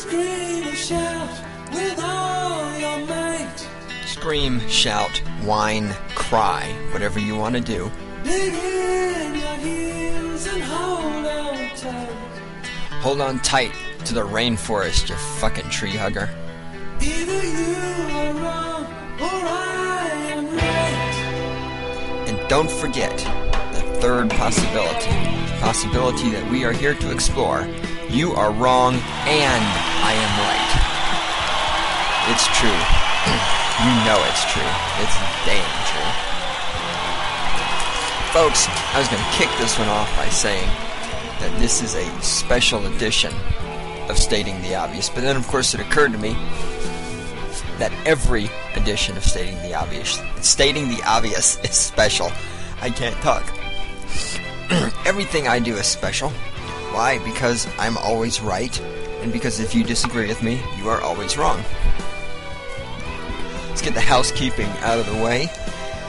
scream and shout with all your might. Scream, shout, whine, cry, whatever you want to do. Dig in your heels and hold on tight. Hold on tight to the rainforest, you fucking tree hugger. Either you are wrong or I am right. And don't forget the third possibility. The possibility that we are here to explore. You are wrong and I am right. It's true. You know it's true. It's damn true. Folks, I was going to kick this one off by saying that this is a special edition of Stating the Obvious. But then, of course, it occurred to me that every edition of Stating the Obvious is special. I can't talk. Everything I do is special. Why? Because I'm always right, and because if you disagree with me, you are always wrong. Let's get the housekeeping out of the way.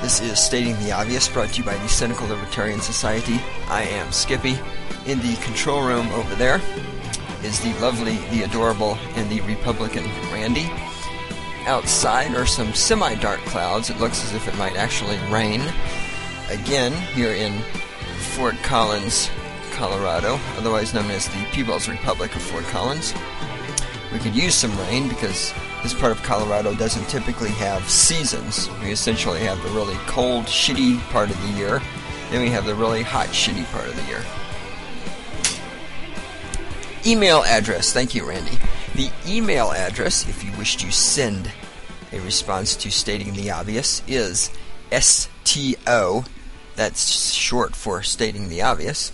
This is Stating the Obvious, brought to you by the Cynical Libertarian Society. I am Skippy. In the control room over there is the lovely, the adorable, and the Republican Randy. Outside are some semi-dark clouds. It looks as if it might actually rain. Again, here in Fort Collins, Colorado, otherwise known as the People's Republic of Fort Collins. We could use some rain because this part of Colorado doesn't typically have seasons. We essentially have the really cold, shitty part of the year, then we have the really hot, shitty part of the year. Email address. Thank you, Randy. The email address, if you wish to send a response to Stating the Obvious, is STO, that's short for Stating the Obvious,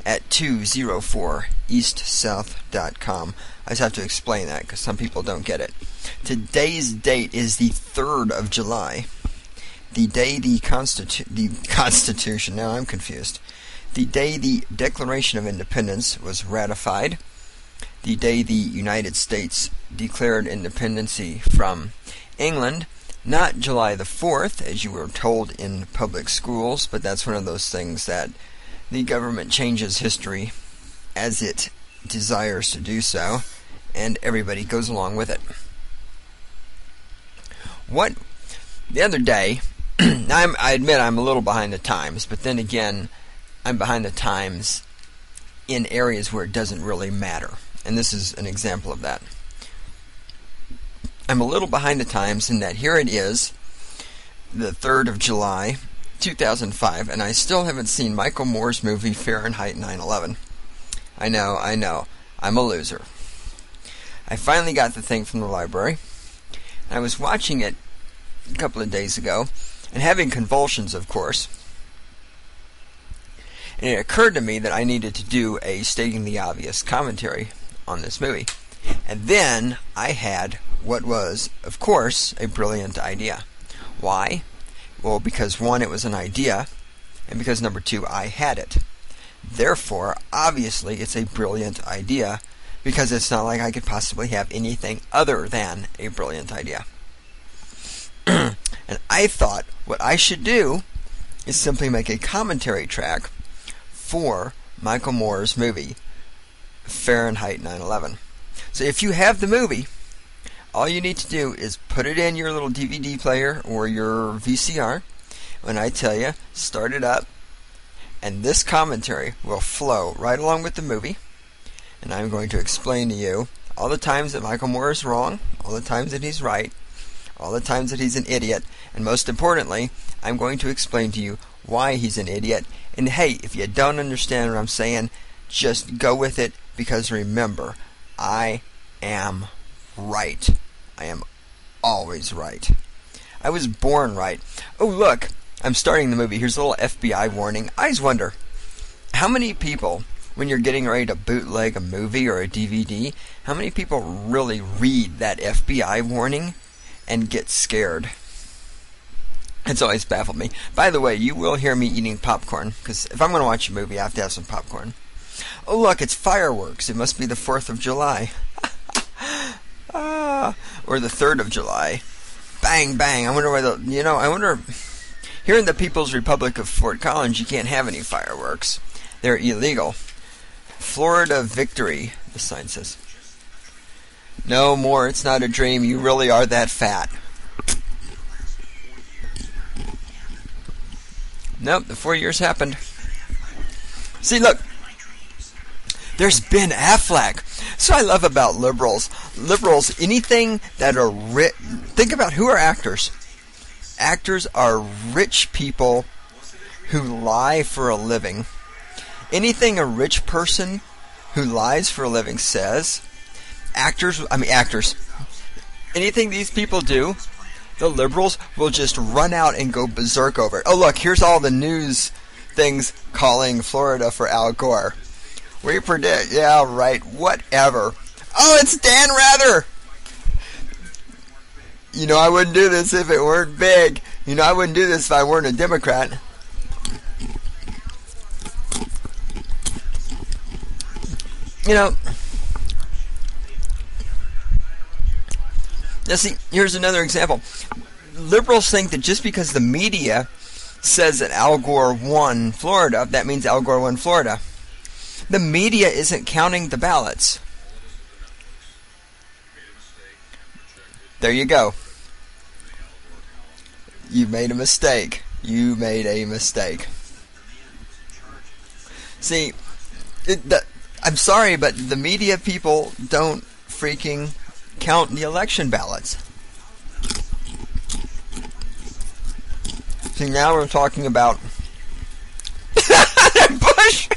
at 204eastsouth.com. I just have to explain that because some people don't get it. Today's date is the 3rd of July, the day the Constitution, now I'm confused, the day the Declaration of Independence was ratified, the day the United States declared independency from England, not July the 4th, as you were told in public schools, but that's one of those things that the government changes history as it desires to do so, and everybody goes along with it. The other day, I admit I'm a little behind the times, but then again, I'm behind the times in areas where it doesn't really matter. And this is an example of that. I'm a little behind the times in that here it is, the 3rd of July, 2005, and I still haven't seen Michael Moore's movie Fahrenheit 9/11. I know, I'm a loser. I finally got the thing from the library. I was watching it a couple of days ago, and having convulsions, of course. And it occurred to me that I needed to do a Stating the Obvious commentary on this movie. And then I had what was, of course, a brilliant idea. Why? Well, because one, it was an idea, and because number two, I had it. Therefore, obviously, it's a brilliant idea, because it's not like I could possibly have anything other than a brilliant idea. And I thought what I should do is simply make a commentary track for Michael Moore's movie, Fahrenheit 9/11. So if you have the movie, all you need to do is put it in your little DVD player or your VCR. When I tell you, start it up, and this commentary will flow right along with the movie. And I'm going to explain to you all the times that Michael Moore is wrong, all the times that he's right, all the times that he's an idiot, and most importantly, I'm going to explain to you why he's an idiot. And hey, if you don't understand what I'm saying, just go with it, because remember, I am right. I am always right. I was born right. Oh, look, I'm starting the movie. Here's a little FBI warning. I always wonder, how many people, when you're getting ready to bootleg a movie or a DVD, how many people really read that FBI warning and get scared? It's always baffled me. By the way, you will hear me eating popcorn, because if I'm going to watch a movie, I have to have some popcorn. Oh, look, it's fireworks. It must be the 4th of July. Or the 3rd of July. Bang, bang. I wonder why I wonder, here in the People's Republic of Fort Collins, you can't have any fireworks. They're illegal. Florida victory, the sign says. No more, it's not a dream. You really are that fat. Nope, the 4 years happened. See, look. There's Ben Affleck. So I love about liberals. Liberals, anything that are rich. Think about who are actors. Actors are rich people who lie for a living. Anything a rich person who lies for a living says, actors. Anything these people do, the liberals will just run out and go berserk over it. Oh, look, here's all the news things calling Florida for Al Gore. We predict, yeah, right, whatever. Oh, it's Dan Rather! You know, I wouldn't do this if it weren't big. You know, I wouldn't do this if I weren't a Democrat. You know, now see, here's another example. Liberals think that just because the media says that Al Gore won Florida, that means Al Gore won Florida. The media isn't counting the ballots. There you go. You made a mistake. You made a mistake. See, I'm sorry, but the media people don't freaking count the election ballots. See, now we're talking about Bush.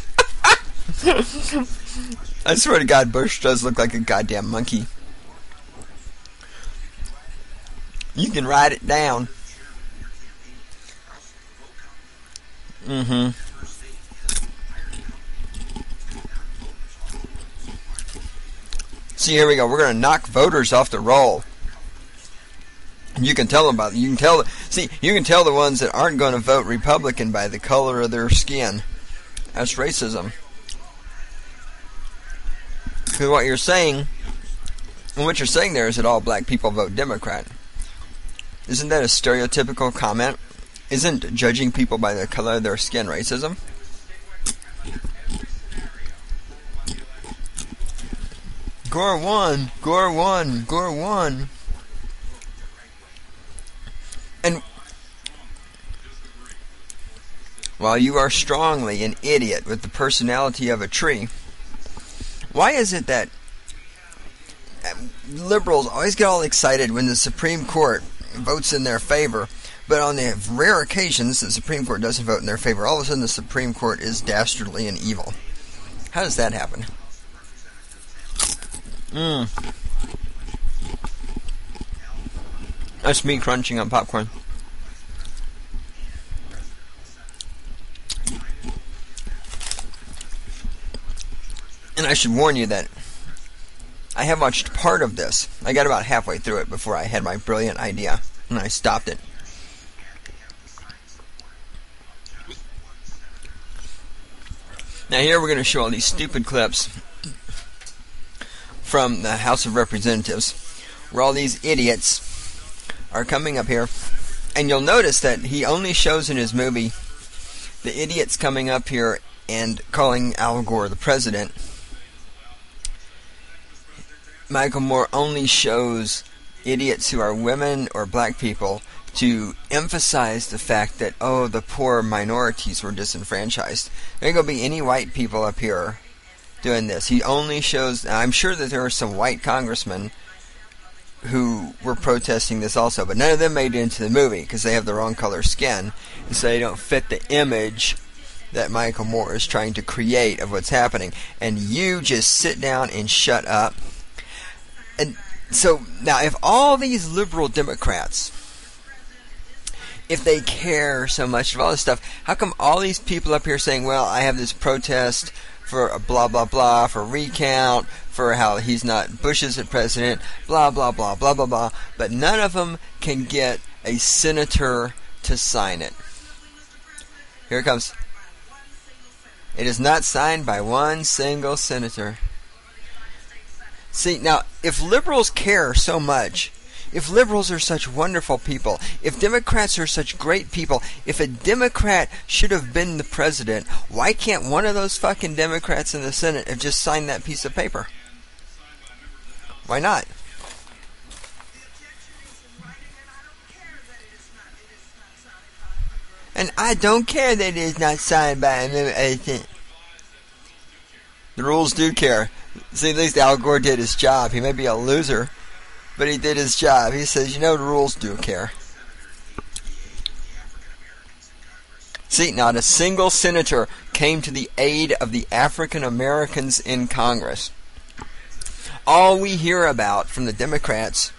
I swear to God, Bush does look like a goddamn monkey. You can write it down. See, here we go. We're going to knock voters off the roll. You can tell them about it. You can tell the ones that aren't going to vote Republican by the color of their skin. That's racism. Because what you're saying there is that all black people vote Democrat. Isn't that a stereotypical comment? Isn't judging people by the color of their skin racism? Gore won. Gore won. Gore won. And while you are strongly an idiot with the personality of a tree, why is it that liberals always get all excited when the Supreme Court votes in their favor, but on the rare occasions the Supreme Court doesn't vote in their favor, all of a sudden the Supreme Court is dastardly and evil? How does that happen? That's me crunching on popcorn. And I should warn you that I have watched part of this. I got about halfway through it before I had my brilliant idea, and I stopped it. Now here we're going to show all these stupid clips from the House of Representatives, where all these idiots are coming up here, and you'll notice that he only shows in his movie the idiots coming up here and calling Al Gore the president. Michael Moore only shows idiots who are women or black people to emphasize the fact that, oh, the poor minorities were disenfranchised. There ain't gonna be any white people up here doing this. He only shows. I'm sure that there are some white congressmen who were protesting this also, but none of them made it into the movie because they have the wrong color skin, and so they don't fit the image that Michael Moore is trying to create of what's happening. And you just sit down and shut up. And so now, if all these liberal Democrats, if they care so much of all this stuff, how come all these people up here saying, well, I have this protest for a blah blah blah, for recount, for how he's not Bush's president, blah blah blah blah blah blah, but none of them can get a senator to sign it? Here it comes. It is not signed by one single senator. See, now, if liberals care so much, if liberals are such wonderful people, if Democrats are such great people, if a Democrat should have been the president, why can't one of those fucking Democrats in the Senate have just signed that piece of paper? Why not? And I don't care that it is not signed by a. The rules do care. See, at least Al Gore did his job. He may be a loser, but he did his job. He says, the rules do care. See, not a single senator came to the aid of the African Americans in Congress. All we hear about from the Democrats,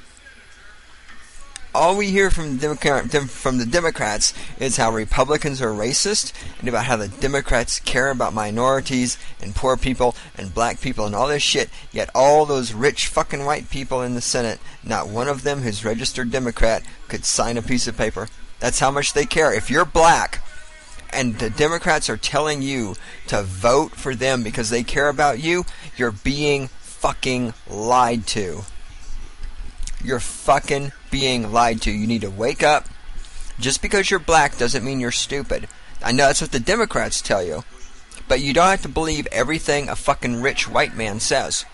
from the Democrats is how Republicans are racist, and about how the Democrats care about minorities and poor people and black people and all this shit, yet all those rich fucking white people in the Senate, not one of them who's registered Democrat could sign a piece of paper. That's how much they care. If you're black and the Democrats are telling you to vote for them because they care about you, you're being fucking lied to. You're fucking being lied to. You need to wake up. Just because you're black doesn't mean you're stupid. I know that's what the Democrats tell you, but you don't have to believe everything a fucking rich white man says.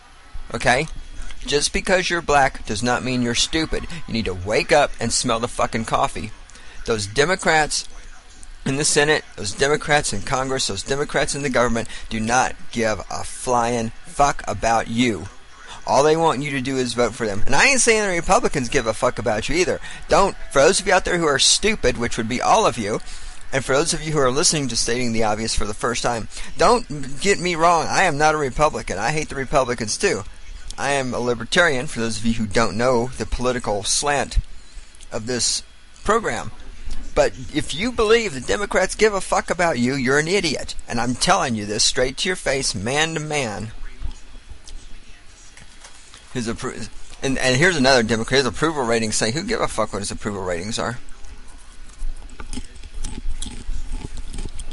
Okay? Just because you're black does not mean you're stupid. You need to wake up and smell the fucking coffee. Those Democrats in the Senate, those Democrats in Congress, those Democrats in the government do not give a flying fuck about you. All they want you to do is vote for them. And I ain't saying the Republicans give a fuck about you either. For those of you out there who are stupid, which would be all of you, and for those of you who are listening to Stating the Obvious for the first time, don't get me wrong, I am not a Republican. I hate the Republicans too. I am a libertarian, for those of you who don't know the political slant of this program. But if you believe the Democrats give a fuck about you, you're an idiot. And I'm telling you this straight to your face, man to man. And here's another Democrat. His approval ratings say, who give a fuck what his approval ratings are?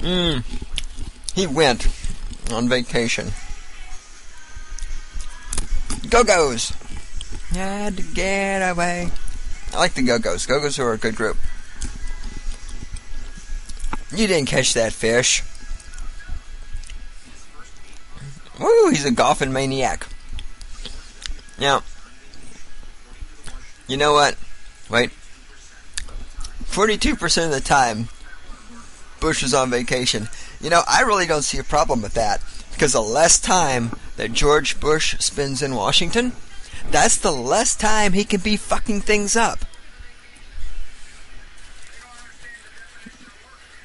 He went on vacation. Go-Go's! Had to get away. I like the Go-Go's. Go-Go's are a good group. You didn't catch that fish. Woo, he's a golfing maniac. Now, you know what? Wait. 42% of the time, Bush was on vacation. I really don't see a problem with that. Because the less time that George Bush spends in Washington, that's the less time he can be fucking things up.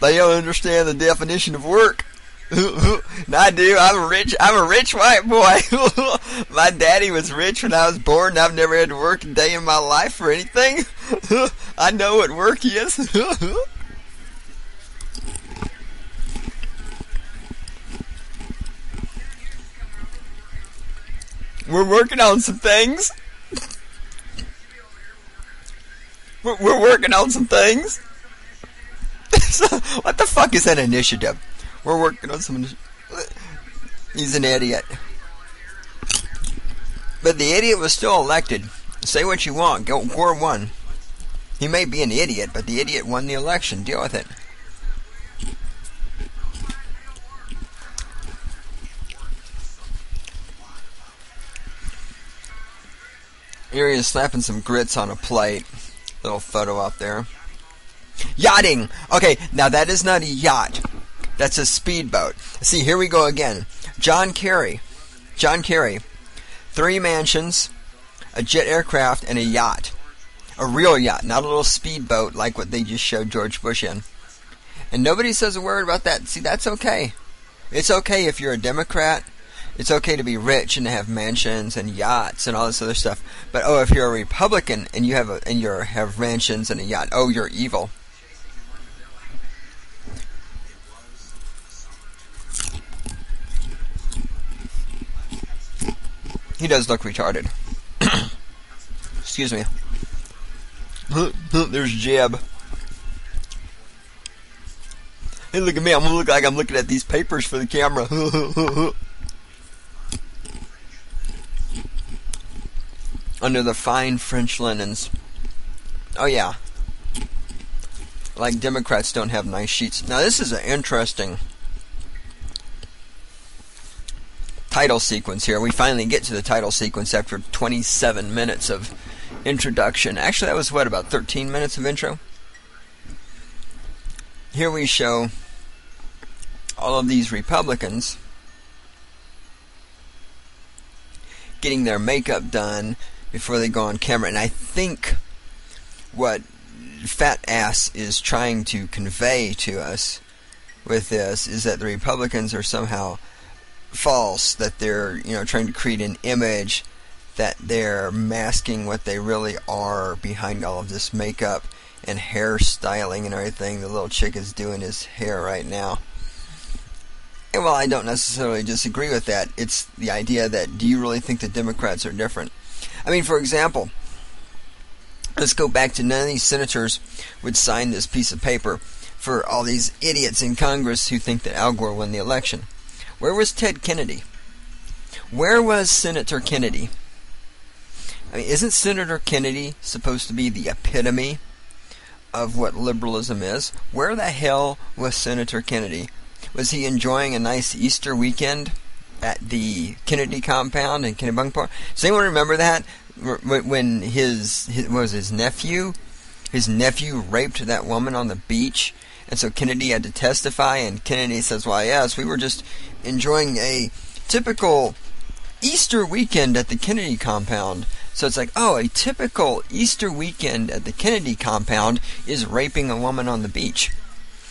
They don't understand the definition of work. And I do. I'm a rich white boy. My daddy was rich when I was born, and I've never had to work a day in my life for anything. I know what work is. We're working on some things. We're working on some things. What the fuck is that initiative? We're working on some. He's an idiot. But the idiot was still elected. Say what you want. Gore won. He may be an idiot, but the idiot won the election. Deal with it. Here he is slapping some grits on a plate. Little photo up there. Yachting! Okay, now that is not a yacht. That's a speedboat. See, here we go again. John Kerry. 3 mansions, a jet aircraft, and a yacht. A real yacht, not a little speedboat like what they just showed George Bush in. And nobody says a word about that. See, that's okay. It's okay if you're a Democrat. It's okay to be rich and to have mansions and yachts and all this other stuff. But if you're a Republican and you have mansions and a yacht, you're evil. He does look retarded. Excuse me. There's Jeb. Hey, look at me. I'm gonna look like I'm looking at these papers for the camera. Under the fine French linens. Oh yeah. Like Democrats don't have nice sheets. Now this is an interesting title sequence here. We finally get to the title sequence after 27 minutes of introduction. Actually, that was what, about 13 minutes of intro? Here we show all of these Republicans getting their makeup done before they go on camera. And I think what Fat Ass is trying to convey to us with this is that the Republicans are somehow false, that they're, trying to create an image, that they're masking what they really are behind all of this makeup and hairstyling and everything. The little chick is doing his hair right now. And while I don't necessarily disagree with that, it's the idea that, do you really think the Democrats are different? I mean, for example, let's go back to none of these senators would sign this piece of paper for all these idiots in Congress who think that Al Gore won the election. Where was Ted Kennedy? Where was Senator Kennedy? I mean, isn't Senator Kennedy supposed to be the epitome of what liberalism is? Where the hell was Senator Kennedy? Was he enjoying a nice Easter weekend at the Kennedy compound in Kennebunkport? Does anyone remember that? When his nephew raped that woman on the beach, and so Kennedy had to testify, and Kennedy says, why, yes, we were just enjoying a typical Easter weekend at the Kennedy compound. So it's like, oh, a typical Easter weekend at the Kennedy compound is raping a woman on the beach.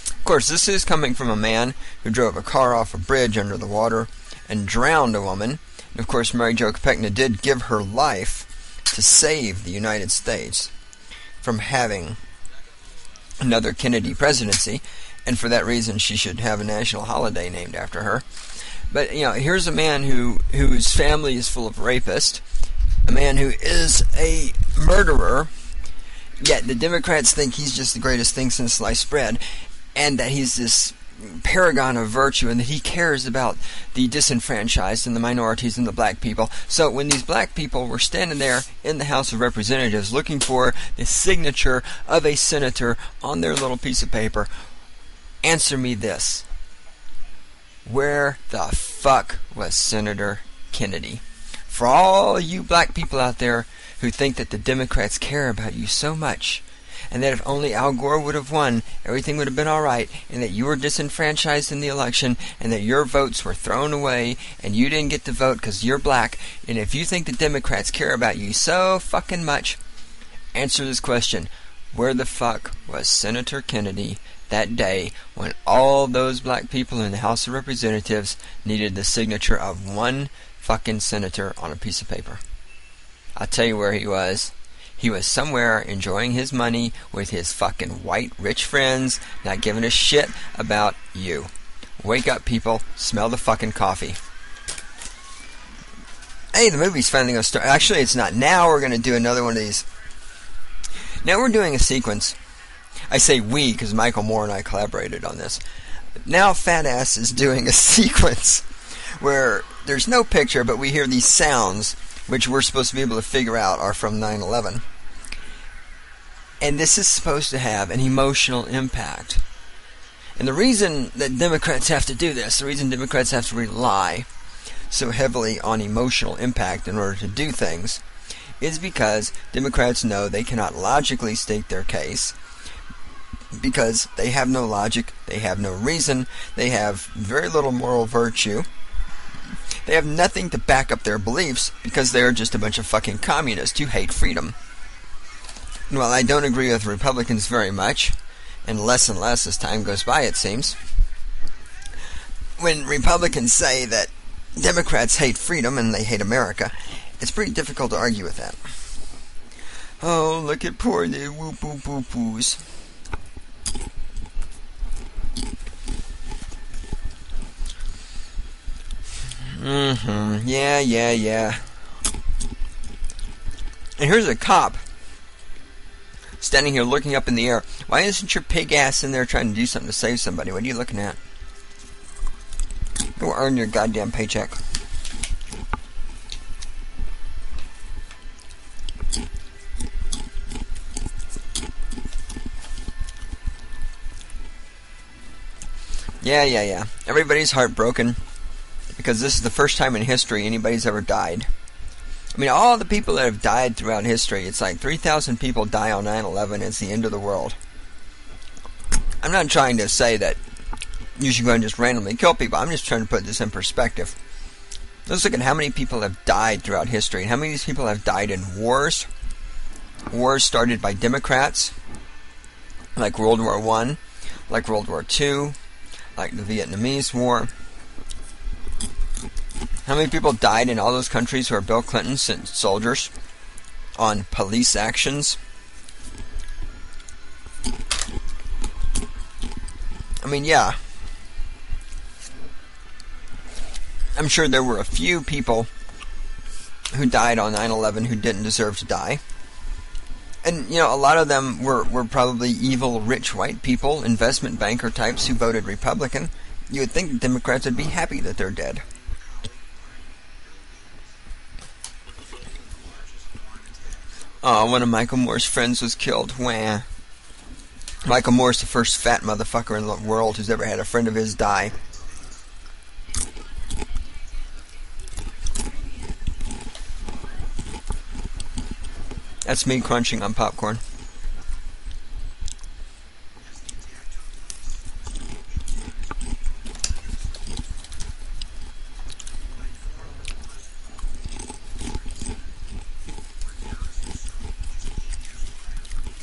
Of course, this is coming from a man who drove a car off a bridge under the water and drowned a woman. And of course, Mary Jo Kopechne did give her life to save the United States from having another Kennedy presidency, and for that reason she should have a national holiday named after her. But, here's a man whose family is full of rapists, a man who is a murderer, yet the Democrats think he's just the greatest thing since sliced bread, and that he's this paragon of virtue, and that he cares about the disenfranchised and the minorities and the black people. So when these black people were standing there in the House of Representatives looking for the signature of a senator on their little piece of paper, answer me this: where the fuck was Senator Kennedy? For all you black people out there who think that the Democrats care about you so much, and that if only Al Gore would have won, everything would have been alright, and that you were disenfranchised in the election, and that your votes were thrown away, and you didn't get to vote because you're black, and if you think the Democrats care about you so fucking much, answer this question: where the fuck was Senator Kennedy that day when all those black people in the House of Representatives needed the signature of one fucking senator on a piece of paper? I'll tell you where he was. He was somewhere enjoying his money with his fucking white rich friends, not giving a shit about you. Wake up, people. Smell the fucking coffee. Hey, the movie's finally going to start. Actually, it's not. Now we're going to do another one of these. Now we're doing a sequence. I say we because Michael Moore and I collaborated on this. Now Fat Ass is doing a sequence where there's no picture, but we hear these sounds, which we're supposed to be able to figure out are from 9/11. And this is supposed to have an emotional impact. And the reason that Democrats have to do this, the reason Democrats have to rely so heavily on emotional impact in order to do things, is because Democrats know they cannot logically state their case, because they have no logic, they have no reason, they have very little moral virtue. They have nothing to back up their beliefs because they are just a bunch of fucking communists who hate freedom. And while I don't agree with Republicans very much, and less as time goes by it seems, when Republicans say that Democrats hate freedom and they hate America, it's pretty difficult to argue with that. Oh, look at poor little whoop-whoop-whoop-whoos. Yeah. And here's a cop standing here looking up in the air. Why isn't your pig ass in there trying to do something to save somebody? What are you looking at? Go earn your goddamn paycheck. Yeah. Everybody's heartbroken because this is the first time in history anybody's ever died. I mean, all the people that have died throughout history, it's like 3,000 people die on 9/11, it's the end of the world. I'm not trying to say that you should go and just randomly kill people. I'm just trying to put this in perspective. Let's look at how many people have died throughout history, and how many of these people have died in wars. Wars started by Democrats, like World War I, like World War II, like the Vietnamese War. How many people died in all those countries where Bill Clinton sent soldiers on police actions? I mean, yeah. I'm sure there were a few people who died on 9/11 who didn't deserve to die. And, you know, a lot of them were probably evil, rich white people, investment banker types who voted Republican. You would think the Democrats would be happy that they're dead. Oh, one of Michael Moore's friends was killed. Wah. Michael Moore's the first fat motherfucker in the world who's ever had a friend of his die. That's me crunching on popcorn.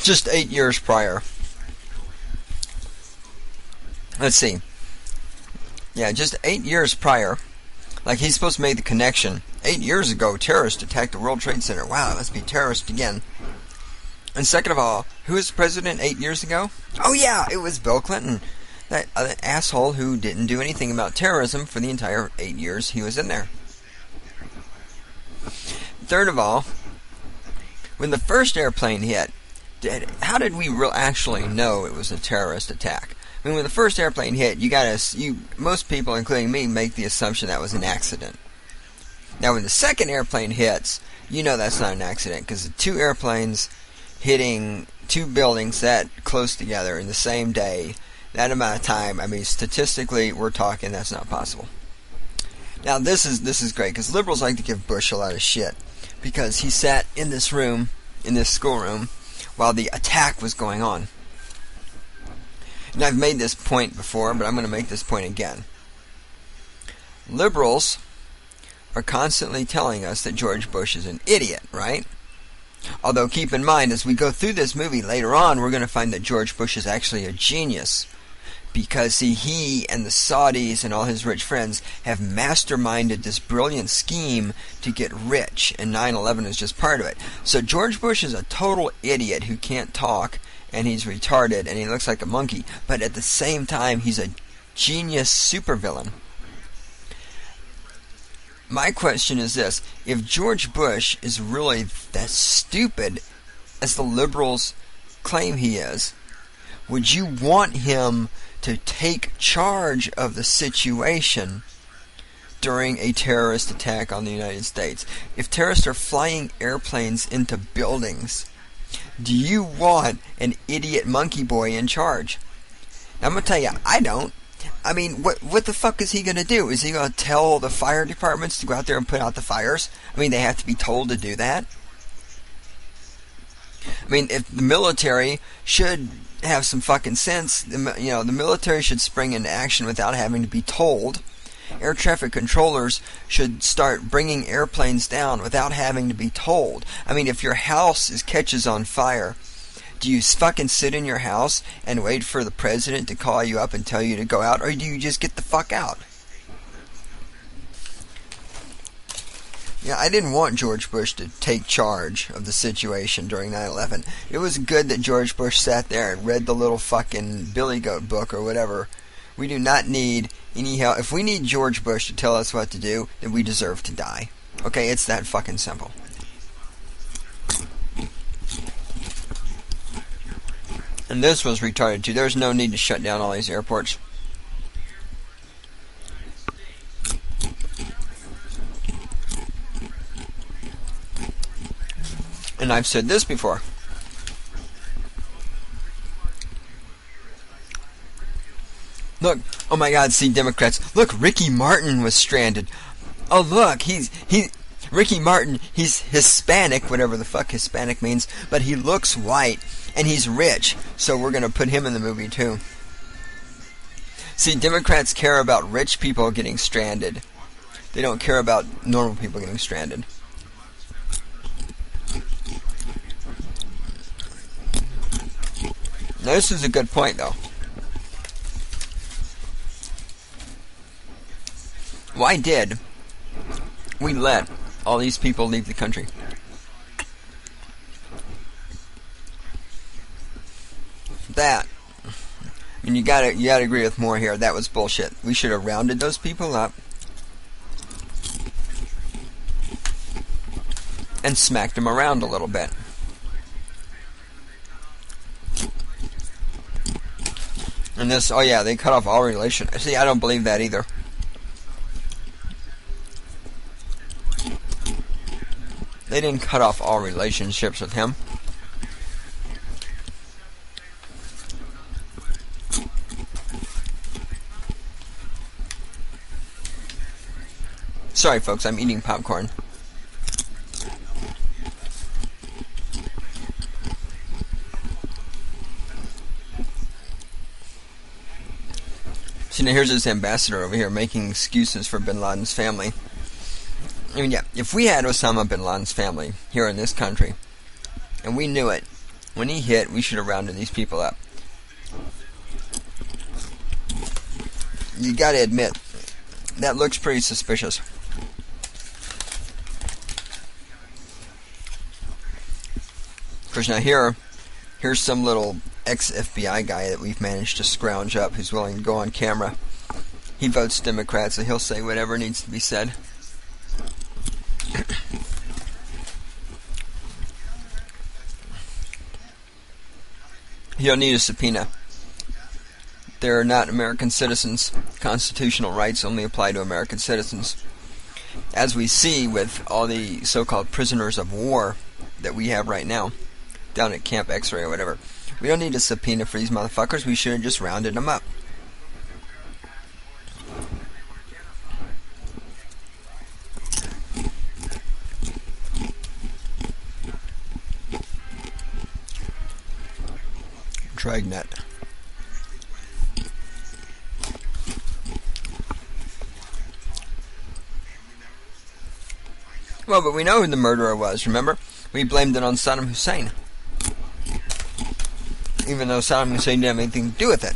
Just 8 years prior. Let's see. Yeah, just 8 years prior. Like, he's supposed to make the connection. 8 years ago, terrorists attacked the World Trade Center. Wow, it must be terrorists again. And second of all, who was president 8 years ago? Oh yeah, it was Bill Clinton. That asshole who didn't do anything about terrorism for the entire 8 years he was in there. Third of all, when the first airplane hit, how did we actually know it was a terrorist attack? I mean, when the first airplane hit, most people, including me, make the assumption that was an accident. Now, when the second airplane hits, you know that's not an accident, because the two airplanes hitting two buildings that close together in the same day, that amount of time, I mean, statistically, we're talking that's not possible. Now, this is great, because liberals like to give Bush a lot of shit, because he sat in this room, in this schoolroom, while the attack was going on. And I've made this point before, but I'm going to make this point again. Liberals are constantly telling us that George Bush is an idiot, right? Although, keep in mind, as we go through this movie later on, we're going to find that George Bush is actually a genius. Because, see, he and the Saudis and all his rich friends have masterminded this brilliant scheme to get rich, and 9/11 is just part of it. So George Bush is a total idiot who can't talk, and he's retarded, and he looks like a monkey. But at the same time, he's a genius supervillain. My question is this: if George Bush is really that stupid as the liberals claim he is, would you want him to take charge of the situation during a terrorist attack on the United States? If terrorists are flying airplanes into buildings, do you want an idiot monkey boy in charge? Now, I'm going to tell you, I don't. I mean, what the fuck is he going to do? Is he going to tell the fire departments to go out there and put out the fires? I mean, they have to be told to do that. I mean, if the military should have some fucking sense, the military should spring into action without having to be told. Air traffic controllers should start bringing airplanes down without having to be told. I mean, if your house catches on fire, do you fucking sit in your house and wait for the president to call you up and tell you to go out, or do you just get the fuck out? Yeah, I didn't want George Bush to take charge of the situation during 9/11. It was good that George Bush sat there and read the little fucking Billy Goat book or whatever. We do not need any help. If we need George Bush to tell us what to do, then we deserve to die. Okay, it's that fucking simple. And this was retarded too. There's no need to shut down all these airports. And I've said this before. Look, oh my God, see, Democrats, look, Ricky Martin was stranded. Oh, look, Ricky Martin, he's Hispanic, whatever the fuck Hispanic means, but he looks white, and he's rich, so we're going to put him in the movie, too. See, Democrats care about rich people getting stranded. They don't care about normal people getting stranded. Now, this is a good point, though. Why did we let all these people leave the country? That, I mean, you gotta agree with Moore here. That was bullshit. We should have rounded those people up and smacked them around a little bit. And this, oh yeah, they cut off all relation. See, I don't believe that either. They didn't cut off all relationships with him. Sorry, folks, I'm eating popcorn. See, now here's this ambassador over here making excuses for bin Laden's family. I mean, yeah, if we had Osama bin Laden's family here in this country, and we knew it, when he hit, we should have rounded these people up. You gotta admit, that looks pretty suspicious. Of course, now here's some little ex-FBI guy that we've managed to scrounge up who's willing to go on camera. He votes Democrat, so he'll say whatever needs to be said. You don't need a subpoena. They're not American citizens. Constitutional rights only apply to American citizens. As we see with all the so-called prisoners of war that we have right now, down at Camp X-Ray or whatever, we don't need a subpoena for these motherfuckers. We should have just rounded them up. Dragnet. Well, but we know who the murderer was, remember? We blamed it on Saddam Hussein. Even though Saddam Hussein didn't have anything to do with it.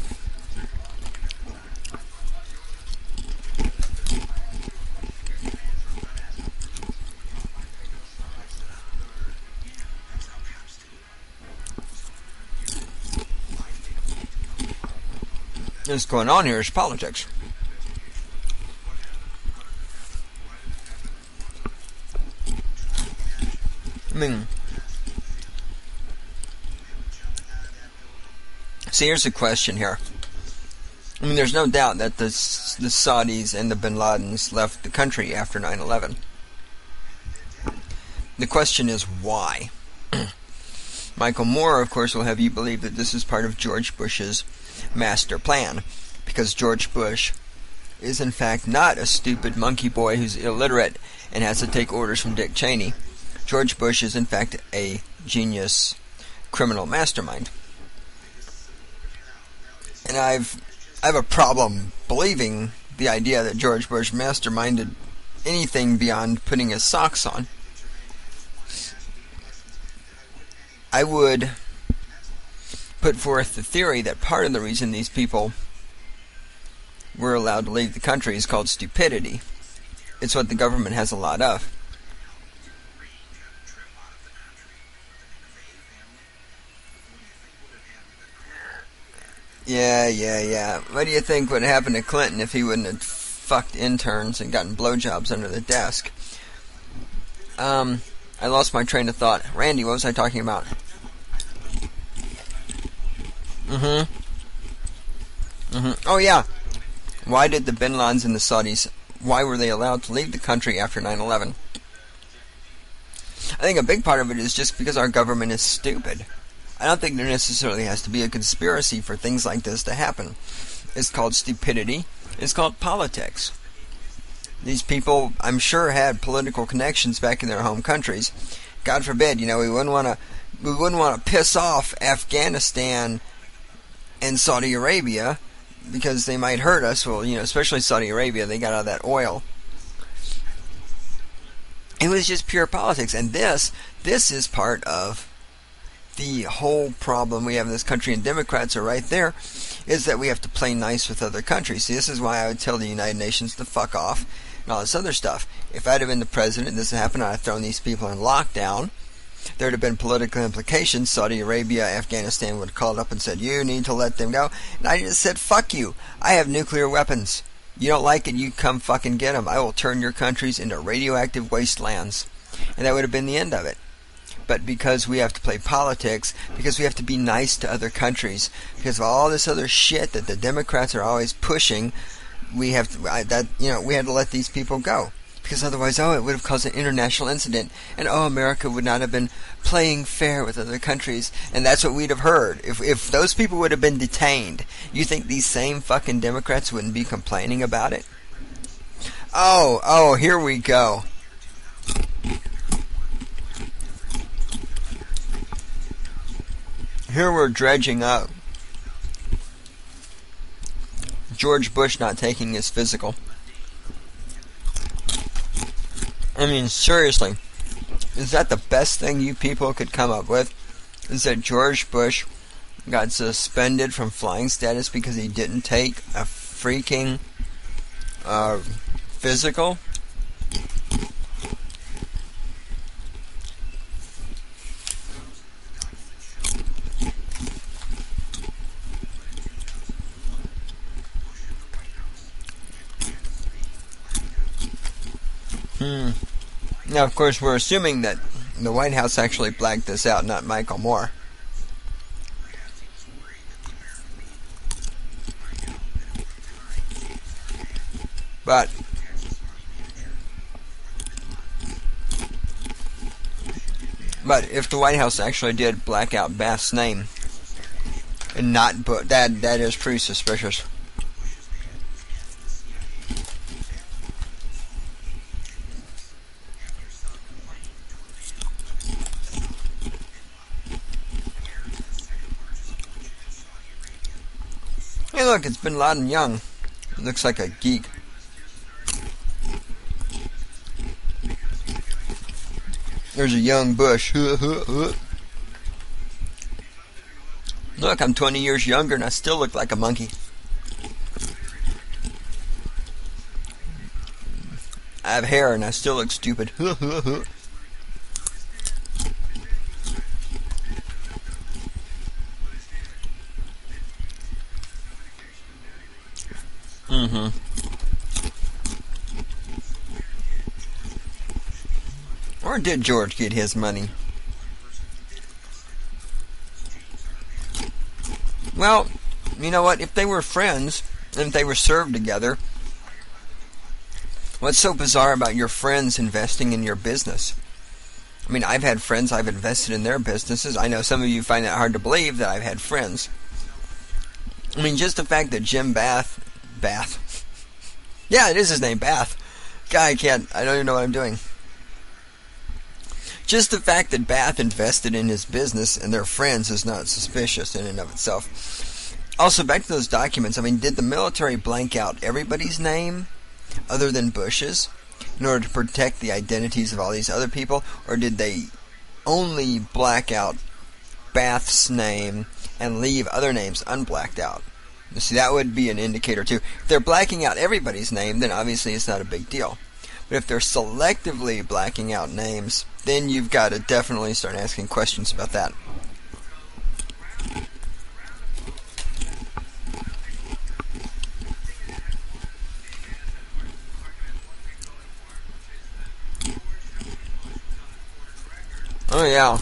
What's going on here is politics. I mean, see, here's the question here. I mean, there's no doubt that the Saudis and the bin Ladens left the country after 9/11. The question is why? Michael Moore, of course, will have you believe that this is part of George Bush's master plan, because George Bush is in fact not a stupid monkey boy who's illiterate and has to take orders from Dick Cheney. George Bush is in fact a genius criminal mastermind. And I have a problem believing the idea that George Bush masterminded anything beyond putting his socks on. I would put forth the theory that part of the reason these people were allowed to leave the country is called stupidity. It's what the government has a lot of. Yeah. What do you think would happen to Clinton if he wouldn't have fucked interns and gotten blowjobs under the desk? I lost my train of thought. Randy, what was I talking about? Oh yeah. Why did the bin Ladens and the Saudis, why were they allowed to leave the country after 9/11? I think a big part of it is just because our government is stupid. I don't think there necessarily has to be a conspiracy for things like this to happen. It's called stupidity. It's called politics. These people, I'm sure, had political connections back in their home countries. God forbid, we wouldn't want to piss off Afghanistan and Saudi Arabia because they might hurt us. Well, especially Saudi Arabia, they got all that oil. It was just pure politics, and this is part of the whole problem we have in this country, and Democrats are right there, is that we have to play nice with other countries. See, this is why I would tell the United Nations to fuck off and all this other stuff. If I'd have been the president and this had happened, I'd have thrown these people in lockdown. There'd have been political implications. Saudi Arabia, Afghanistan would have called up and said, you need to let them go. And I just said, fuck you. I have nuclear weapons. You don't like it, you come fucking get them. I will turn your countries into radioactive wastelands. And that would have been the end of it. But because we have to play politics, because we have to be nice to other countries, because of all this other shit that the Democrats are always pushing, we had to let these people go. Because otherwise, it would have caused an international incident, and America would not have been playing fair with other countries, and that's what we'd have heard. If those people would have been detained, you think these same fucking Democrats wouldn't be complaining about it? Oh, here we go. Here we're dredging up George Bush not taking his physical. I mean, seriously, is that the best thing you people could come up with? Is that George Bush got suspended from flying status because he didn't take a freaking physical? Now, of course, we're assuming that the White House actually blacked this out, not Michael Moore. But if the White House actually did black out Bath's name and not that is pretty suspicious. Hey, look, it's Bin Laden young. He looks like a geek. There's a young Bush. Look, I'm 20 years younger and I still look like a monkey. I have hair and I still look stupid. Or did George get his money? Well, you know what? If they were friends, and if they were served together, what's so bizarre about your friends investing in your business? I mean, I've had friends I've invested in their businesses. I know some of you find that hard to believe that I've had friends. I mean, just the fact that Jim Bath, yeah, it is his name, Bath. God, I don't even know what I'm doing. Just the fact that Bath invested in his business and their friends is not suspicious in and of itself. Also, back to those documents, I mean, did the military blank out everybody's name other than Bush's in order to protect the identities of all these other people? Or did they only black out Bath's name and leave other names unblacked out? You see, that would be an indicator too. If they're blacking out everybody's name, then obviously it's not a big deal. But if they're selectively blacking out names, then you've got to definitely start asking questions about that. Oh, yeah.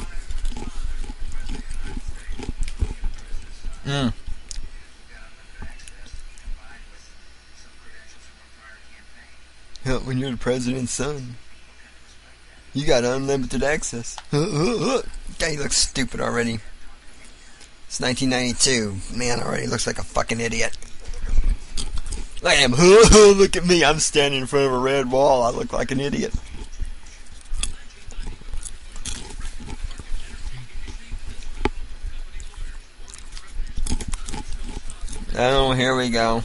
When you're the president's son, you got unlimited access. God, he looks stupid already. It's 1992. Man, already looks like a fucking idiot. I am. Look at me. I'm standing in front of a red wall. I look like an idiot. Oh, here we go.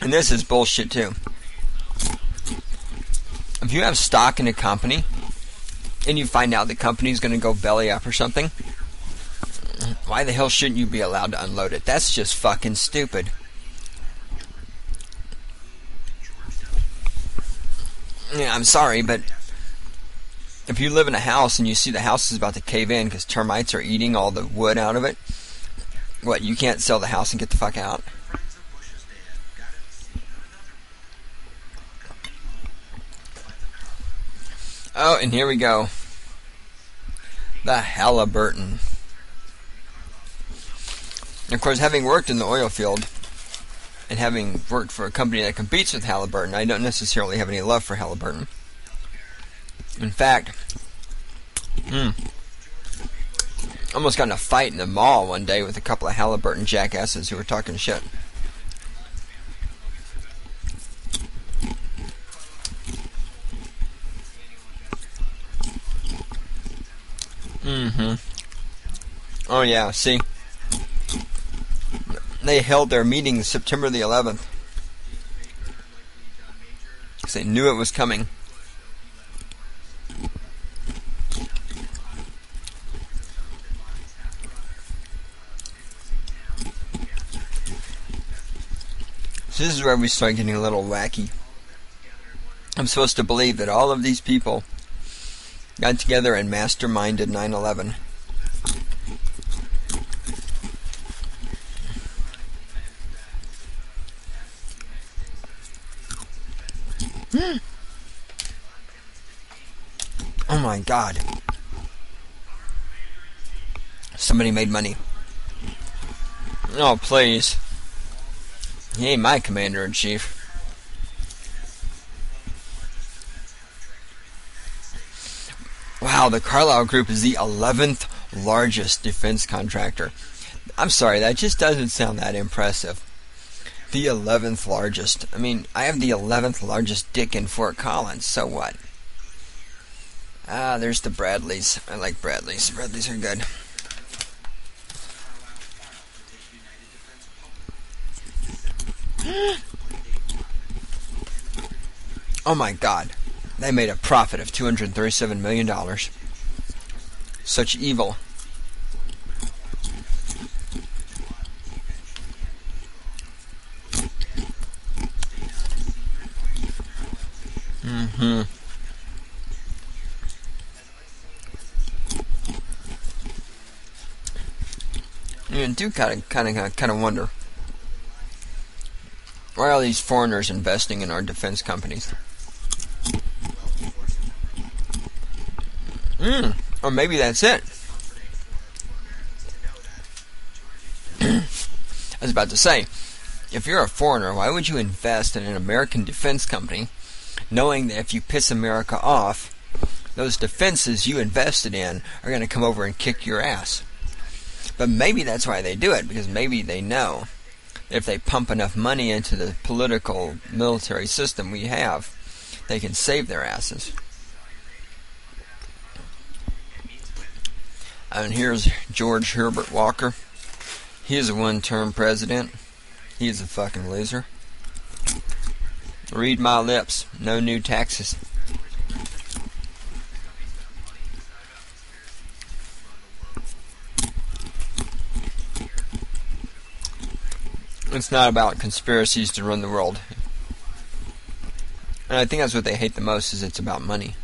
And this is bullshit too. If you have stock in a company and you find out the company's going to go belly up or something, why the hell shouldn't you be allowed to unload it? That's just fucking stupid. Yeah, I'm sorry, but if you live in a house and you see the house is about to cave in because termites are eating all the wood out of it, what, you can't sell the house and get the fuck out? Oh, and here we go. The Halliburton. Of course, having worked in the oil field and having worked for a company that competes with Halliburton, I don't necessarily have any love for Halliburton. In fact, almost got in a fight in the mall one day with a couple of Halliburton jackasses who were talking shit. Oh yeah, see? They held their meeting September the 11th. Because they knew it was coming. So this is where we start getting a little wacky. I'm supposed to believe that all of these people got together and masterminded 9/11. Oh my God. Somebody made money. Oh, please. He ain't my commander-in-chief. Wow, the Carlyle Group is the 11th largest defense contractor. I'm sorry, that just doesn't sound that impressive. The 11th largest. I mean, I have the 11th largest dick in Fort Collins, so what? Ah, there's the Bradleys. I like Bradleys. Bradleys are good. Oh my God. They made a profit of $237 million. Such evil. You do kind of wonder, why are these foreigners investing in our defense companies? Or maybe that's it. I was about to say, if you're a foreigner, why would you invest in an American defense company, knowing that if you piss America off, those defenses you invested in are going to come over and kick your ass? But maybe that's why they do it, because maybe they know that if they pump enough money into the political military system we have, they can save their asses. And here's George Herbert Walker. He is a one-term president. He is a fucking loser. Read my lips. No new taxes. It's not about conspiracies to run the world. And I think that's what they hate the most, is it's about money.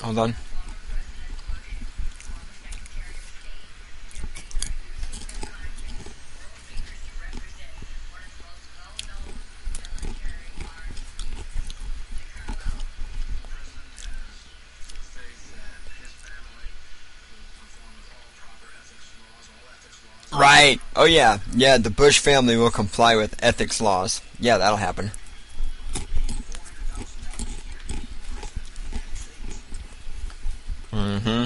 Hold on. Right. Oh yeah. Yeah, the Bush family will comply with ethics laws. Yeah, that'll happen. Mm-hmm.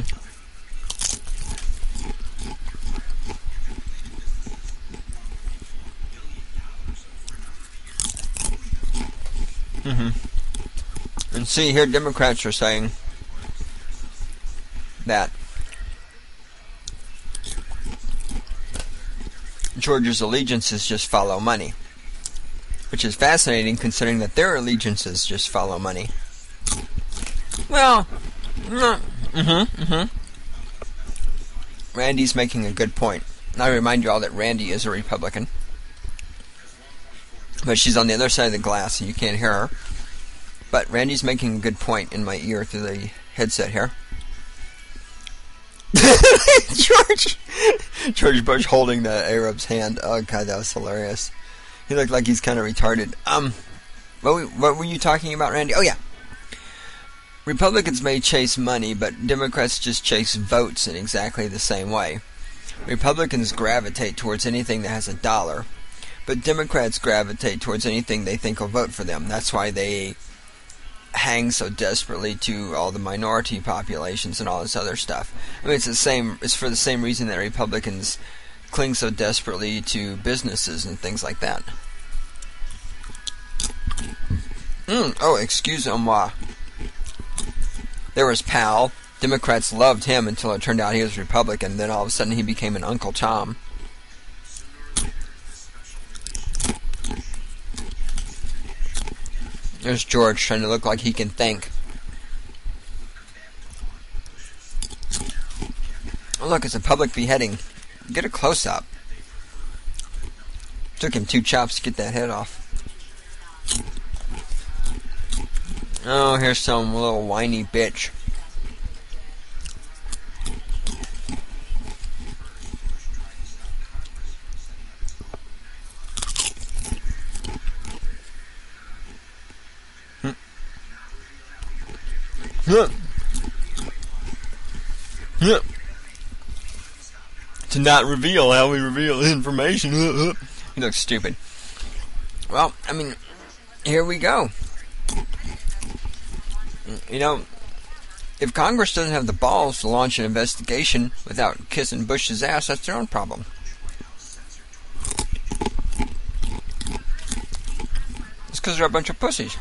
Mm-hmm. And see, here Democrats are saying that Georgia's allegiances just follow money, which is fascinating considering that their allegiances just follow money. Well, Randy's making a good point. I remind you all that Randy is a Republican, but she's on the other side of the glass and you can't hear her. But Randy's making a good point in my ear through the headset here. George Bush holding the Arab's hand. Oh god, that was hilarious. He looked like he's kind of retarded. What were you talking about, Randy? Oh yeah. Republicans may chase money, but Democrats just chase votes in exactly the same way. Republicans gravitate towards anything that has a dollar, but Democrats gravitate towards anything they think will vote for them. That's why they hang so desperately to all the minority populations and all this other stuff. I mean, it's for the same reason that Republicans cling so desperately to businesses and things like that. Oh, excusez-moi. There was Powell. Democrats loved him until it turned out he was Republican. Then all of a sudden he became an Uncle Tom. There's George trying to look like he can think. Oh, look, it's a public beheading. Get a close-up. Took him 2 chops to get that head off. Oh, here's some little whiny bitch. To not reveal how we reveal information. He looks stupid. Well, I mean, here we go. You know, if Congress doesn't have the balls to launch an investigation without kissing Bush's ass, that's their own problem. It's because they're a bunch of pussies.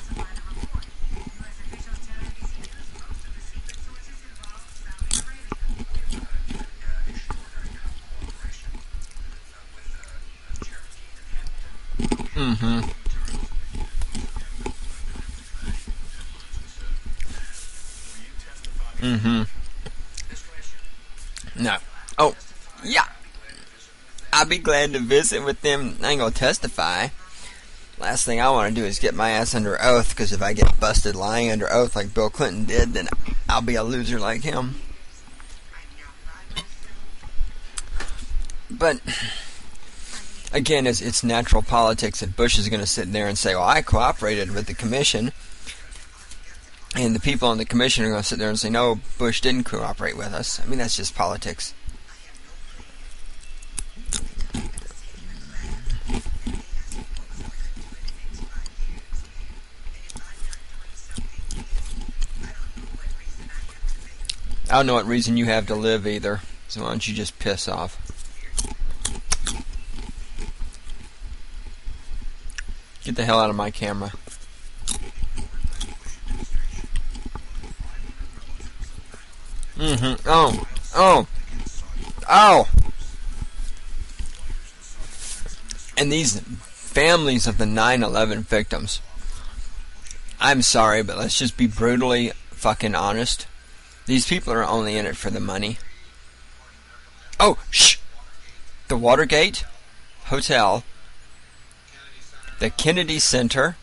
No. Oh, yeah. I'll be glad to visit with them. I ain't gonna testify. Last thing I want to do is get my ass under oath, because if I get busted lying under oath like Bill Clinton did, then I'll be a loser like him. But again, it's natural politics that Bush is going to sit there and say, well, I cooperated with the commission. And the people on the commission are going to sit there and say, no, Bush didn't cooperate with us. I mean, that's just politics. I don't know what reason you have to live either. So why don't you just piss off? Get the hell out of my camera. Oh. And these families of the 9/11 victims. I'm sorry, but let's just be brutally fucking honest. These people are only in it for the money. Oh, shh! The Watergate Hotel, the Kennedy Center,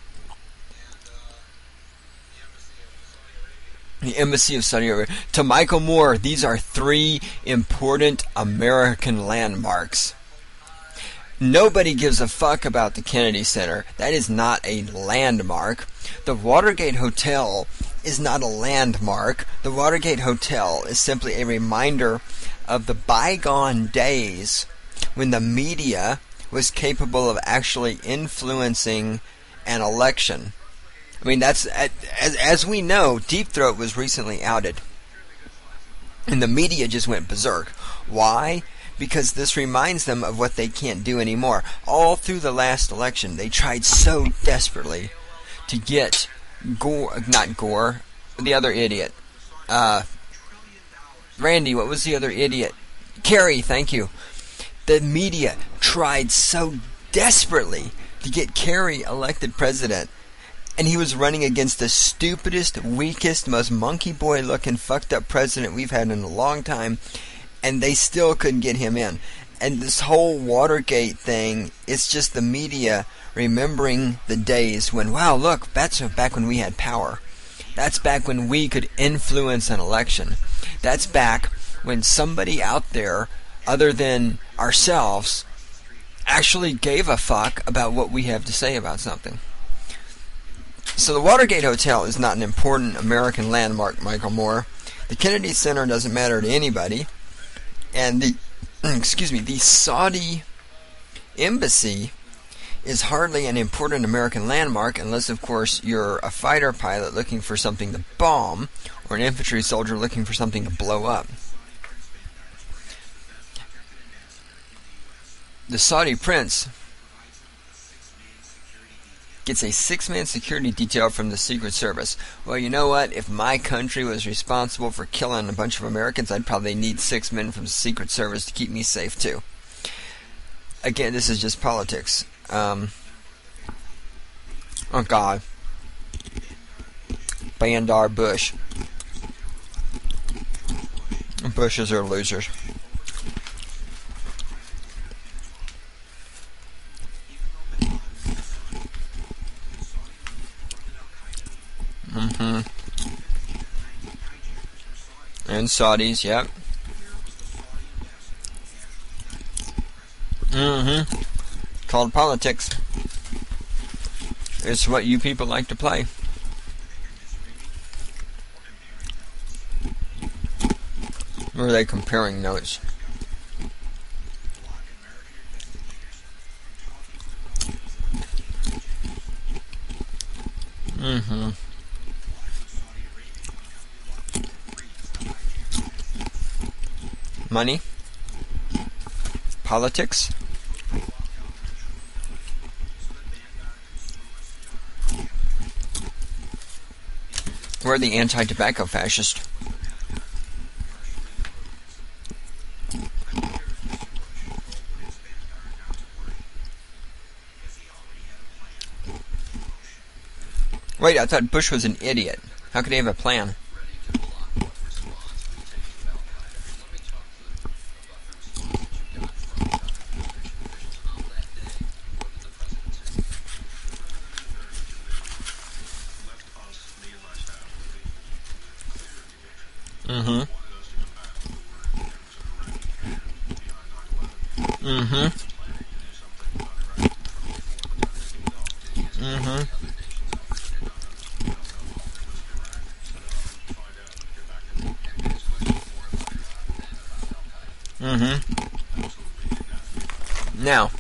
the Embassy of Saudi Arabia. To Michael Moore, these are 3 important American landmarks. Nobody gives a fuck about the Kennedy Center. That is not a landmark. The Watergate Hotel is not a landmark. The Watergate Hotel is simply a reminder of the bygone days when the media was capable of actually influencing an election. I mean, that's as we know, Deep Throat was recently outed. And the media just went berserk. Why? Because this reminds them of what they can't do anymore. All through the last election, they tried so desperately to get Gore, the other idiot. Randy, what was the other idiot? Kerry, thank you. The media tried so desperately to get Kerry elected president. And he was running against the stupidest, weakest, most monkey boy looking fucked up president we've had in a long time. And they still couldn't get him in. And this whole Watergate thing, it's just the media remembering the days when, wow, look, that's back when we had power. That's back when we could influence an election. That's back when somebody out there, other than ourselves, actually gave a fuck about what we have to say about something. So the Watergate Hotel is not an important American landmark, Michael Moore. The Kennedy Center doesn't matter to anybody. And the Saudi embassy is hardly an important American landmark unless, of course, you're a fighter pilot looking for something to bomb or an infantry soldier looking for something to blow up. The Saudi prince gets a 6-man security detail from the Secret Service. Well, you know what? If my country was responsible for killing a bunch of Americans, I'd probably need 6 men from the Secret Service to keep me safe, too. Again, this is just politics. Oh, God. Bandar Bush. Bushes are losers. And Saudis, yep. Called politics. It's what you people like to play. Or are they comparing notes? Money? Politics? We're the anti-tobacco fascist. Wait, I thought Bush was an idiot. How could he have a plan? Now,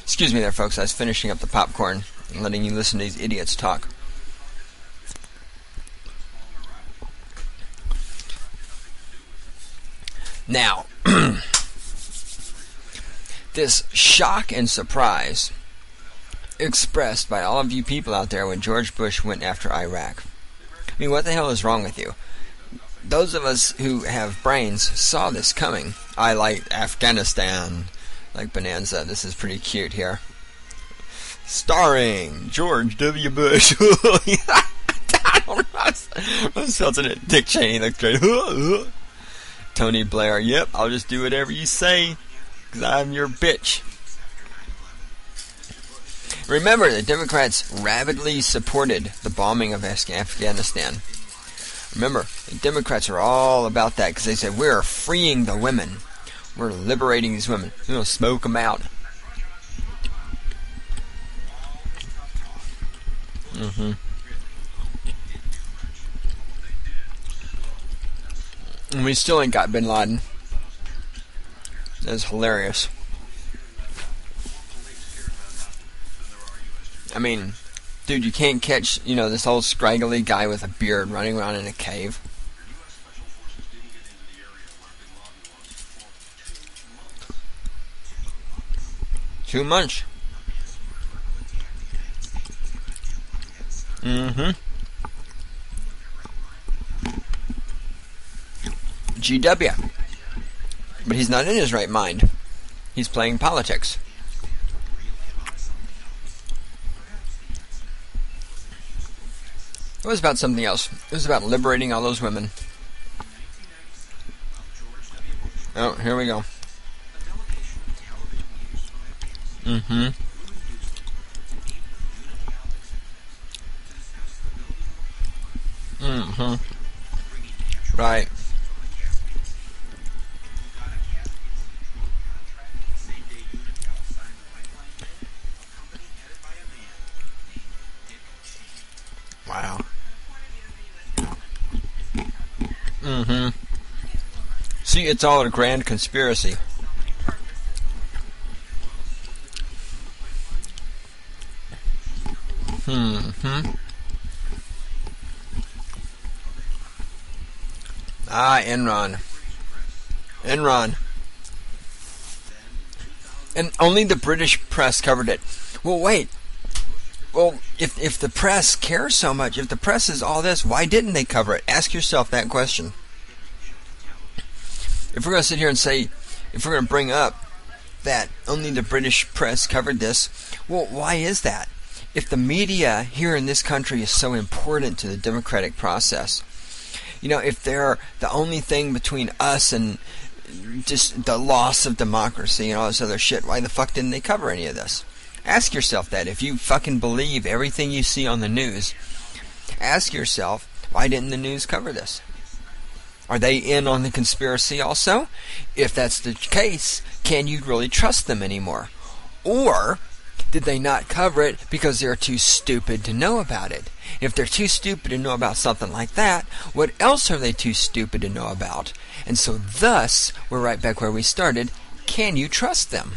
excuse me there, folks. I was finishing up the popcorn and letting you listen to these idiots talk. Now, this shock and surprise expressed by all of you people out there when George Bush went after Iraq. I mean, what the hell is wrong with you? Those of us who have brains saw this coming. I like Afghanistan, like Bonanza. This is pretty cute here. Starring George W. Bush. I don't know. I was filtering it. Dick Cheney looks great. Tony Blair. Yep, I'll just do whatever you say, because I'm your bitch. Remember, the Democrats rabidly supported the bombing of Afghanistan. Remember, the Democrats are all about that because they said, we're freeing the women. We're liberating these women. We're going to smoke them out. And we still ain't got Bin Laden. That's hilarious. I mean, Dude, you can't catch, this old scraggly guy with a beard running around in a cave. Too much. GW. But he's not in his right mind. He's playing politics. It was about something else. It was about liberating all those women. Oh, here we go. Right. Wow. See, it's all a grand conspiracy. Enron. And only the British press covered it. Well, wait. Well, if the press cares so much, if the press is all this, why didn't they cover it? Ask yourself that question. If we're going to sit here and say, if we're going to bring up that only the British press covered this, well, why is that? If the media here in this country is so important to the democratic process, if they're the only thing between us and just the loss of democracy and all this other shit, why the fuck didn't they cover any of this? Ask yourself that. If you fucking believe everything you see on the news, ask yourself, why didn't the news cover this? Are they in on the conspiracy also? If that's the case, can you really trust them anymore? Or did they not cover it because they're too stupid to know about it? If they're too stupid to know about something like that, what else are they too stupid to know about? And so thus, we're right back where we started. Can you trust them?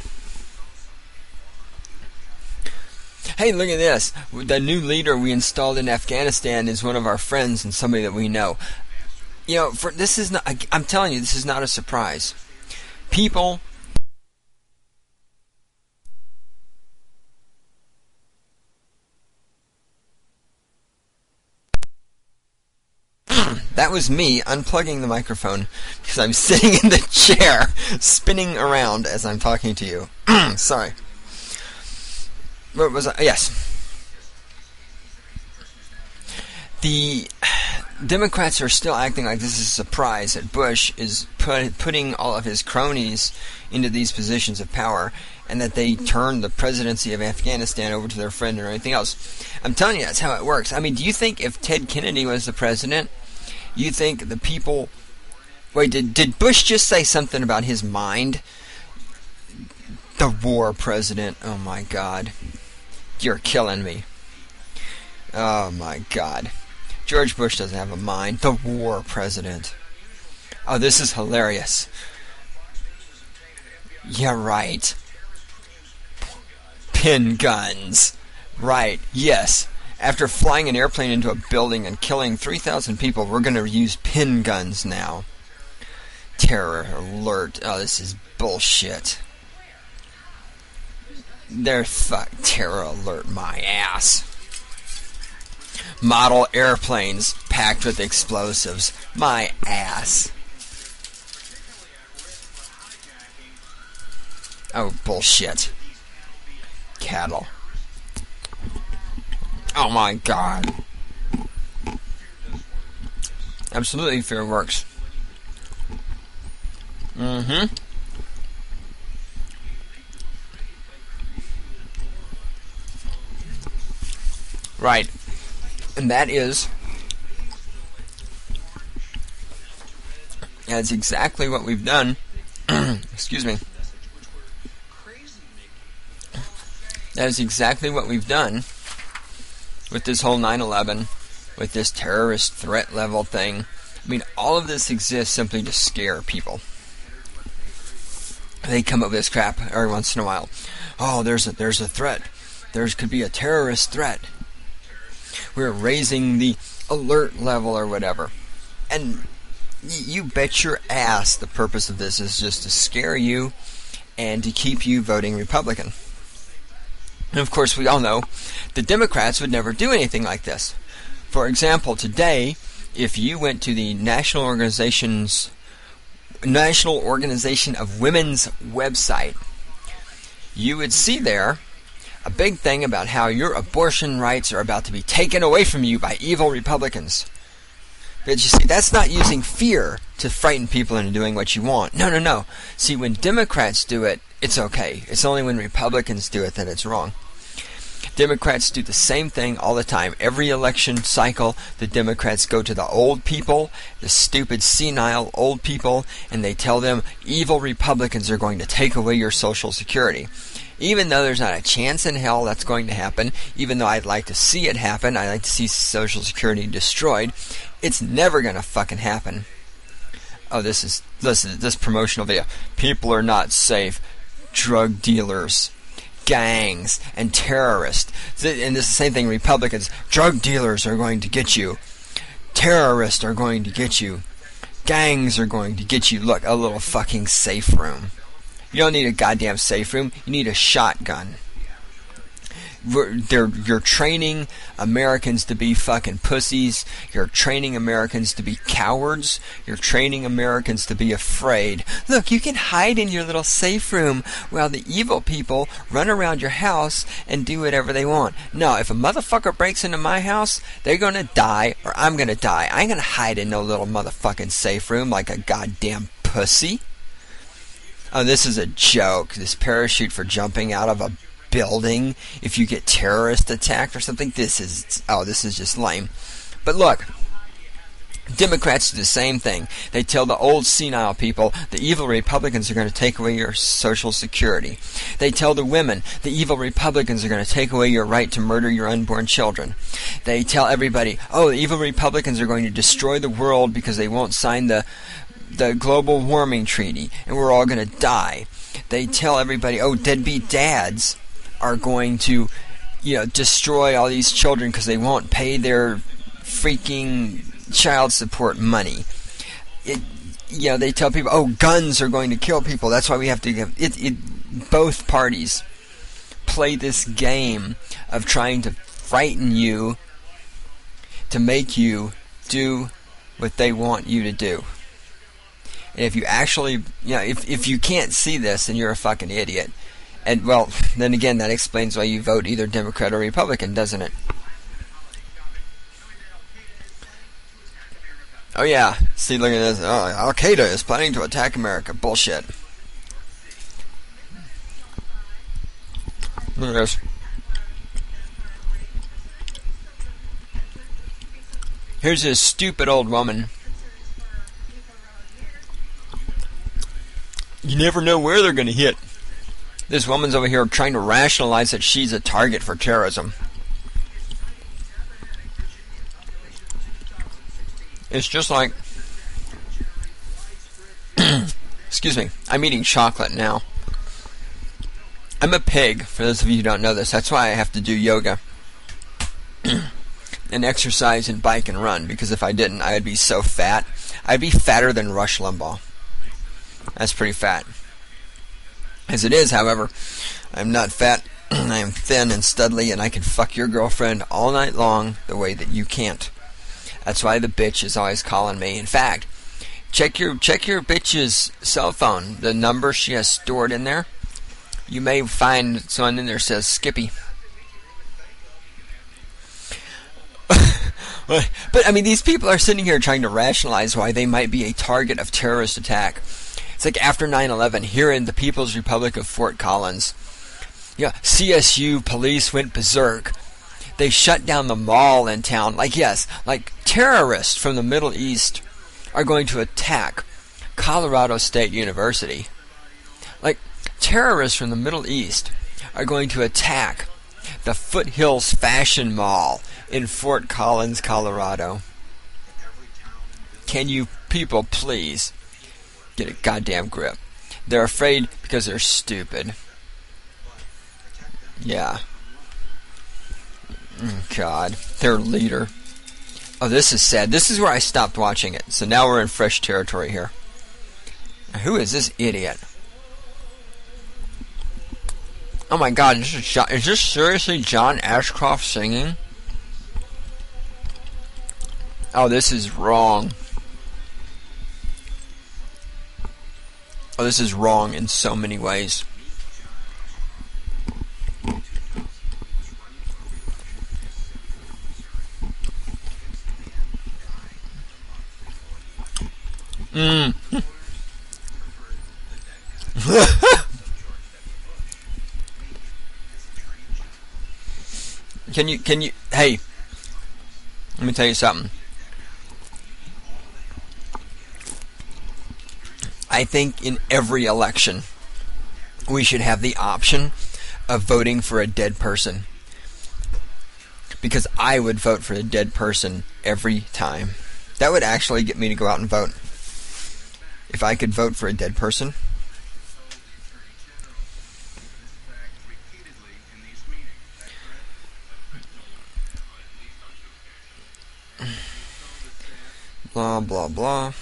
Hey, look at this. The new leader we installed in Afghanistan is one of our friends and somebody that we know. This is not, I'm telling you, this is not a surprise. People that was me unplugging the microphone because I'm sitting in the chair spinning around as I'm talking to you. Sorry. What was I? Yes. The Democrats are still acting like this is a surprise that Bush is putting all of his cronies into these positions of power and that they turned the presidency of Afghanistan over to their friend or anything else. I'm telling you, that's how it works. I mean, do you think if Ted Kennedy was the president, you think the people... Wait, did Bush just say something about his mind? The war president. Oh my God. You're killing me. Oh my God. George Bush doesn't have a mind. The war president. Oh, this is hilarious. Yeah, right. Pin guns. Right, yes. After flying an airplane into a building and killing 3,000 people, we're going to use pin guns now. Terror alert. Oh, this is bullshit. Terror alert my ass. Model airplanes packed with explosives. My ass. Oh, bullshit. Cattle. Oh my God. Absolutely, fear works. Right. And that's exactly what we've done. Excuse me. That is exactly what we've done with this whole 9/11, with this terrorist threat level thing. I mean, all of this exists simply to scare people. They come up with this crap every once in a while. Oh, there's a threat. There could be a terrorist threat. We're raising the alert level or whatever. And you bet your ass the purpose of this is just to scare you and to keep you voting Republican. And of course, we all know the Democrats would never do anything like this. For example, today, if you went to the National Organization of Women's website, you would see there a big thing about how your abortion rights are about to be taken away from you by evil Republicans. But you see, that's not using fear to frighten people into doing what you want. No. See, when Democrats do it, it's okay. It's only when Republicans do it that it's wrong. Democrats do the same thing all the time. Every election cycle, the Democrats go to the old people, the stupid, senile old people, and they tell them evil Republicans are going to take away your Social Security. Even though there's not a chance in hell that's going to happen, even though I'd like to see it happen, I'd like to see Social Security destroyed, it's never going to fucking happen. Oh, this promotional video. People are not safe. Drug dealers, gangs, and terrorists. And this is the same thing, Republicans. Drug dealers are going to get you. Terrorists are going to get you. Gangs are going to get you. Look, a little fucking safe room. You don't need a goddamn safe room. You need a shotgun. You're training Americans to be fucking pussies. You're training Americans to be cowards. You're training Americans to be afraid. Look, you can hide in your little safe room while the evil people run around your house and do whatever they want. No, if a motherfucker breaks into my house, they're gonna die or I'm gonna die. I ain't gonna hide in no little motherfucking safe room like a goddamn pussy. Oh, this is a joke. This parachute for jumping out of a building if you get terrorist attacked or something. This is just lame. But look, Democrats do the same thing. They tell the old senile people the evil Republicans are going to take away your Social Security. They tell the women the evil Republicans are going to take away your right to murder your unborn children. They tell everybody, oh, the evil Republicans are going to destroy the world because they won't sign the global warming treaty and we're all going to die. They tell everybody, oh, deadbeat dads are going to, destroy all these children because they won't pay their freaking child support money. They tell people, oh, guns are going to kill people. That's why we have to give it. Both parties play this game of trying to frighten you to make you do what they want you to do. And if you actually, if you can't see this, then you're a fucking idiot. And, well, then again, that explains why you vote either Democrat or Republican, doesn't it? Oh, yeah. See, look at this. Oh, Al-Qaeda is planning to attack America. Bullshit. Look at this. Here's this stupid old woman. You never know where they're going to hit. This woman's over here trying to rationalize that she's a target for terrorism. It's just like... Excuse me. I'm eating chocolate now. I'm a pig, for those of you who don't know this. That's why I have to do yoga. And exercise and bike and run. Because if I didn't, I would be so fat. I'd be fatter than Rush Limbaugh. That's pretty fat. As it is, however, I'm not fat, I am thin and studly, and I can fuck your girlfriend all night long the way that you can't. That's why the bitch is always calling me. In fact, check your bitch's cell phone, the number she has stored in there. You may find someone in there that says Skippy. But, I mean, these people are sitting here trying to rationalize why they might be a target of terrorist attack. It's like after 9/11, here in the People's Republic of Fort Collins, CSU police went berserk. They shut down the mall in town. Like terrorists from the Middle East are going to attack Colorado State University. Like terrorists from the Middle East are going to attack the Foothills Fashion Mall in Fort Collins, Colorado. Can you people please get a goddamn grip? They're afraid because they're stupid. Yeah. God, their leader. Oh, this is sad. This is where I stopped watching it. So now we're in fresh territory here. Who is this idiot? Oh my God, is this seriously John Ashcroft singing? Oh, this is wrong. Oh, this is wrong in so many ways. Can you, hey, let me tell you something. I think in every election, we should have the option of voting for a dead person. Because I would vote for a dead person every time. That would actually get me to go out and vote. If I could vote for a dead person. Blah, blah, blah.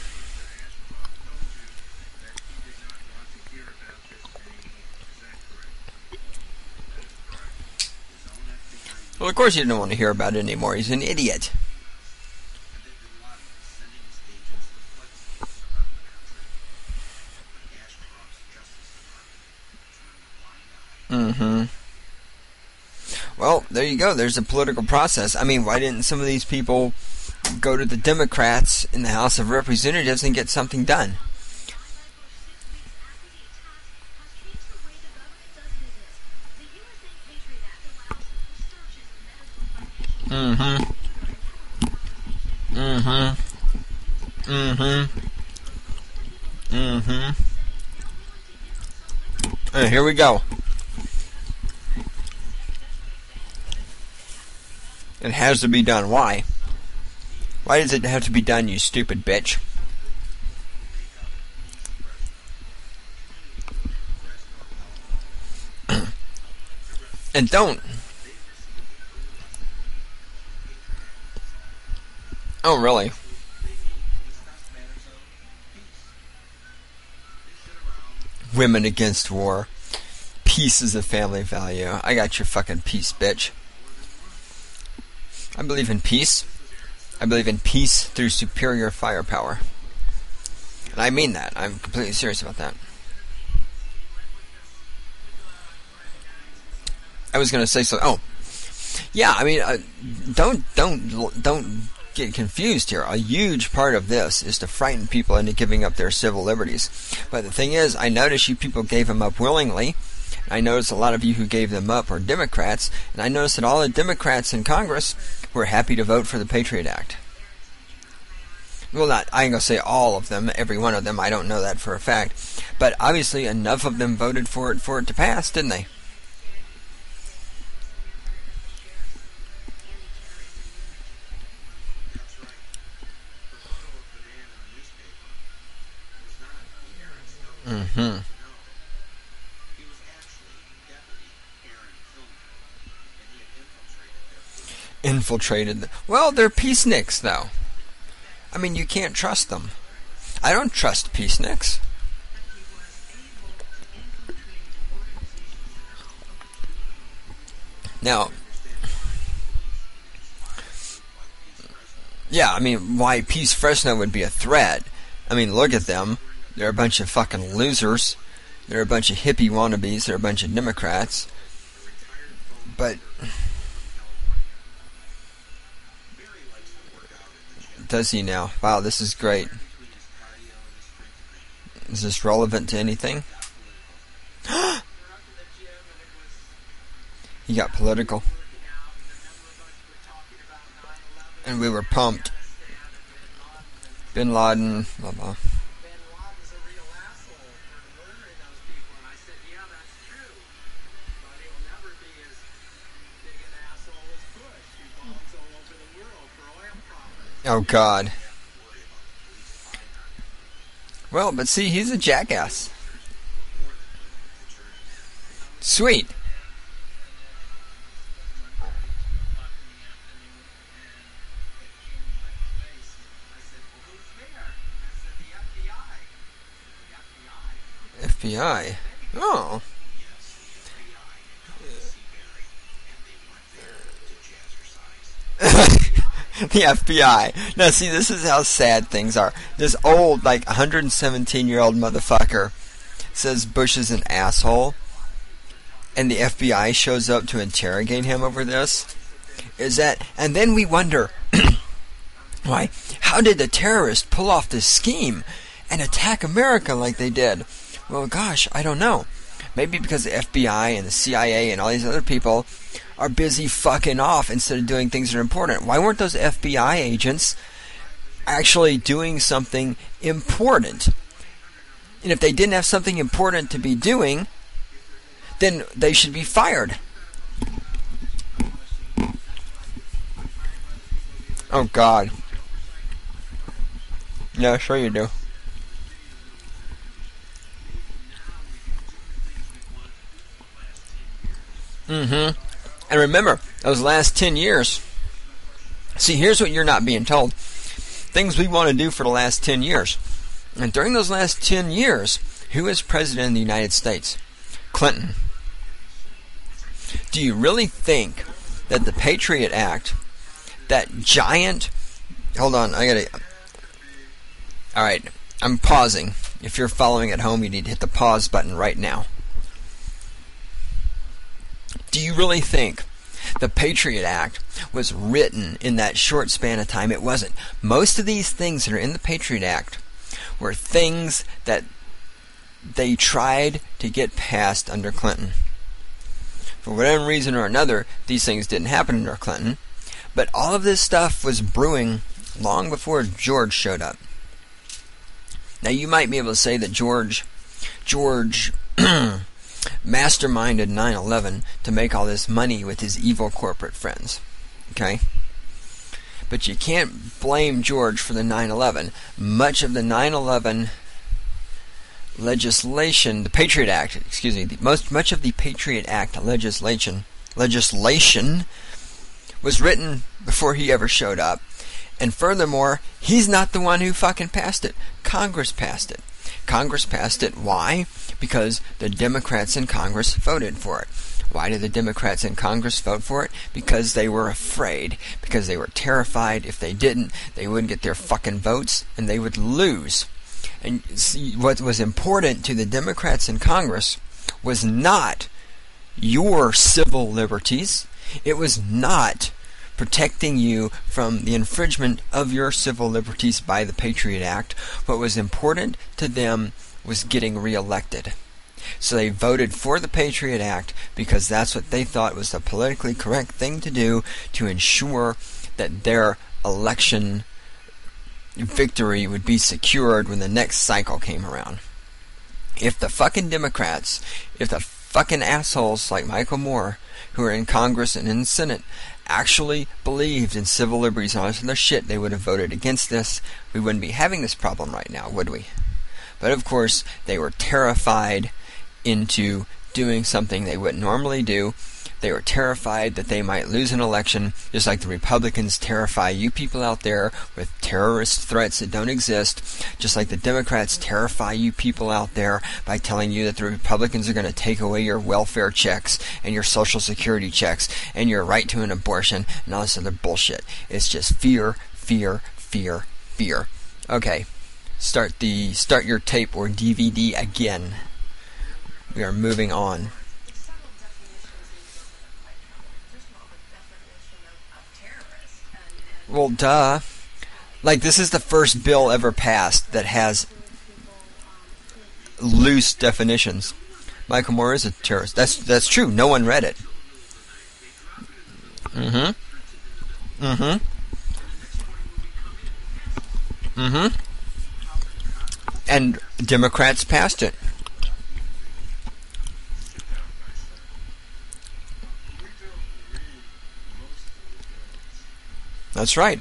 Well, of course he didn't want to hear about it anymore. He's an idiot. Well, there you go. There's a political process. I mean, why didn't some of these people go to the Democrats in the House of Representatives and get something done? Here we go. It has to be done. Why? Why does it have to be done, you stupid bitch? And don't. Oh, really? Women against war. Peace is a family value. I got your fucking peace, bitch. I believe in peace. I believe in peace through superior firepower. And I mean that. I'm completely serious about that. I was going to say so. Oh, yeah. I mean, don't get confused here. A huge part of this is to frighten people into giving up their civil liberties. But the thing is, I notice you people gave them up willingly. I noticed a lot of you who gave them up are Democrats, and I noticed that all the Democrats in Congress were happy to vote for the Patriot Act. Well, I ain't gonna say all of them, every one of them. I don't know that for a fact, but obviously enough of them voted for it to pass, didn't they? Infiltrated. Well, they're peaceniks, though. I mean, you can't trust them. I don't trust peaceniks. Now, yeah, I mean, why Peace Fresno would be a threat? I mean, look at them. They're a bunch of fucking losers. They're a bunch of hippie wannabes. They're a bunch of Democrats. But does he now? Wow, this is great. Is this relevant to anything? He got political. And we were pumped. Bin Laden, blah blah. Oh, God. Well, but see, he's a jackass. Sweet. FBI. Oh. The FBI. Now, see, this is how sad things are. This old, like, 117-year-old motherfucker says Bush is an asshole, and the FBI shows up to interrogate him over this. And then we wonder, why? How did the terrorists pull off this scheme and attack America like they did? Well, gosh, I don't know. Maybe because the FBI and the CIA and all these other people are busy fucking off instead of doing things that are important. Why weren't those FBI agents actually doing something important? And if they didn't have something important to be doing, then they should be fired. Oh, God. Yeah, sure you do. Mm-hmm. And remember, those last 10 years. See, here's what you're not being told. Things we want to do for the last 10 years. And during those last 10 years, who was president of the United States? Clinton. Do you really think that the Patriot Act, that giant... Hold on, Alright, I'm pausing. If you're following at home, you need to hit the pause button right now. Do you really think the Patriot Act was written in that short span of time? It wasn't. Most of these things that are in the Patriot Act were things that they tried to get passed under Clinton. For whatever reason or another, these things didn't happen under Clinton. But all of this stuff was brewing long before George showed up. Now, you might be able to say that George masterminded 9/11 to make all this money with his evil corporate friends. Okay? But you can't blame George for the 9/11. Much of the 9/11 legislation, the Patriot Act, much of the Patriot Act legislation was written before he ever showed up. And furthermore, he's not the one who fucking passed it. Congress passed it. Congress passed it. Why? Because the Democrats in Congress voted for it. Why did the Democrats in Congress vote for it? Because they were afraid. Because they were terrified if they didn't, they wouldn't get their fucking votes and they would lose. And see, what was important to the Democrats in Congress was not your civil liberties. It was not protecting you from the infringement of your civil liberties by the Patriot Act. What was important to them was getting reelected. So they voted for the Patriot Act because that's what they thought was the politically correct thing to do to ensure that their election victory would be secured when the next cycle came around. If the fucking Democrats, if the fucking assholes like Michael Moore, who are in Congress and in the Senate, actually believed in civil liberties and all this other shit, they would have voted against this. We wouldn't be having this problem right now, would we? But of course, they were terrified into doing something they wouldn't normally do. They were terrified that they might lose an election, just like the Republicans terrify you people out there with terrorist threats that don't exist, just like the Democrats terrify you people out there by telling you that the Republicans are going to take away your welfare checks and your Social Security checks and your right to an abortion and all this other bullshit. It's just fear, fear, fear, fear. Okay, start your tape or DVD again. We are moving on. Well, duh. Like, this is the first bill ever passed that has loose definitions. Michael Moore is a terrorist. That's true. No one read it. Mm-hmm. Mm-hmm. Mm-hmm. And Democrats passed it. That's right.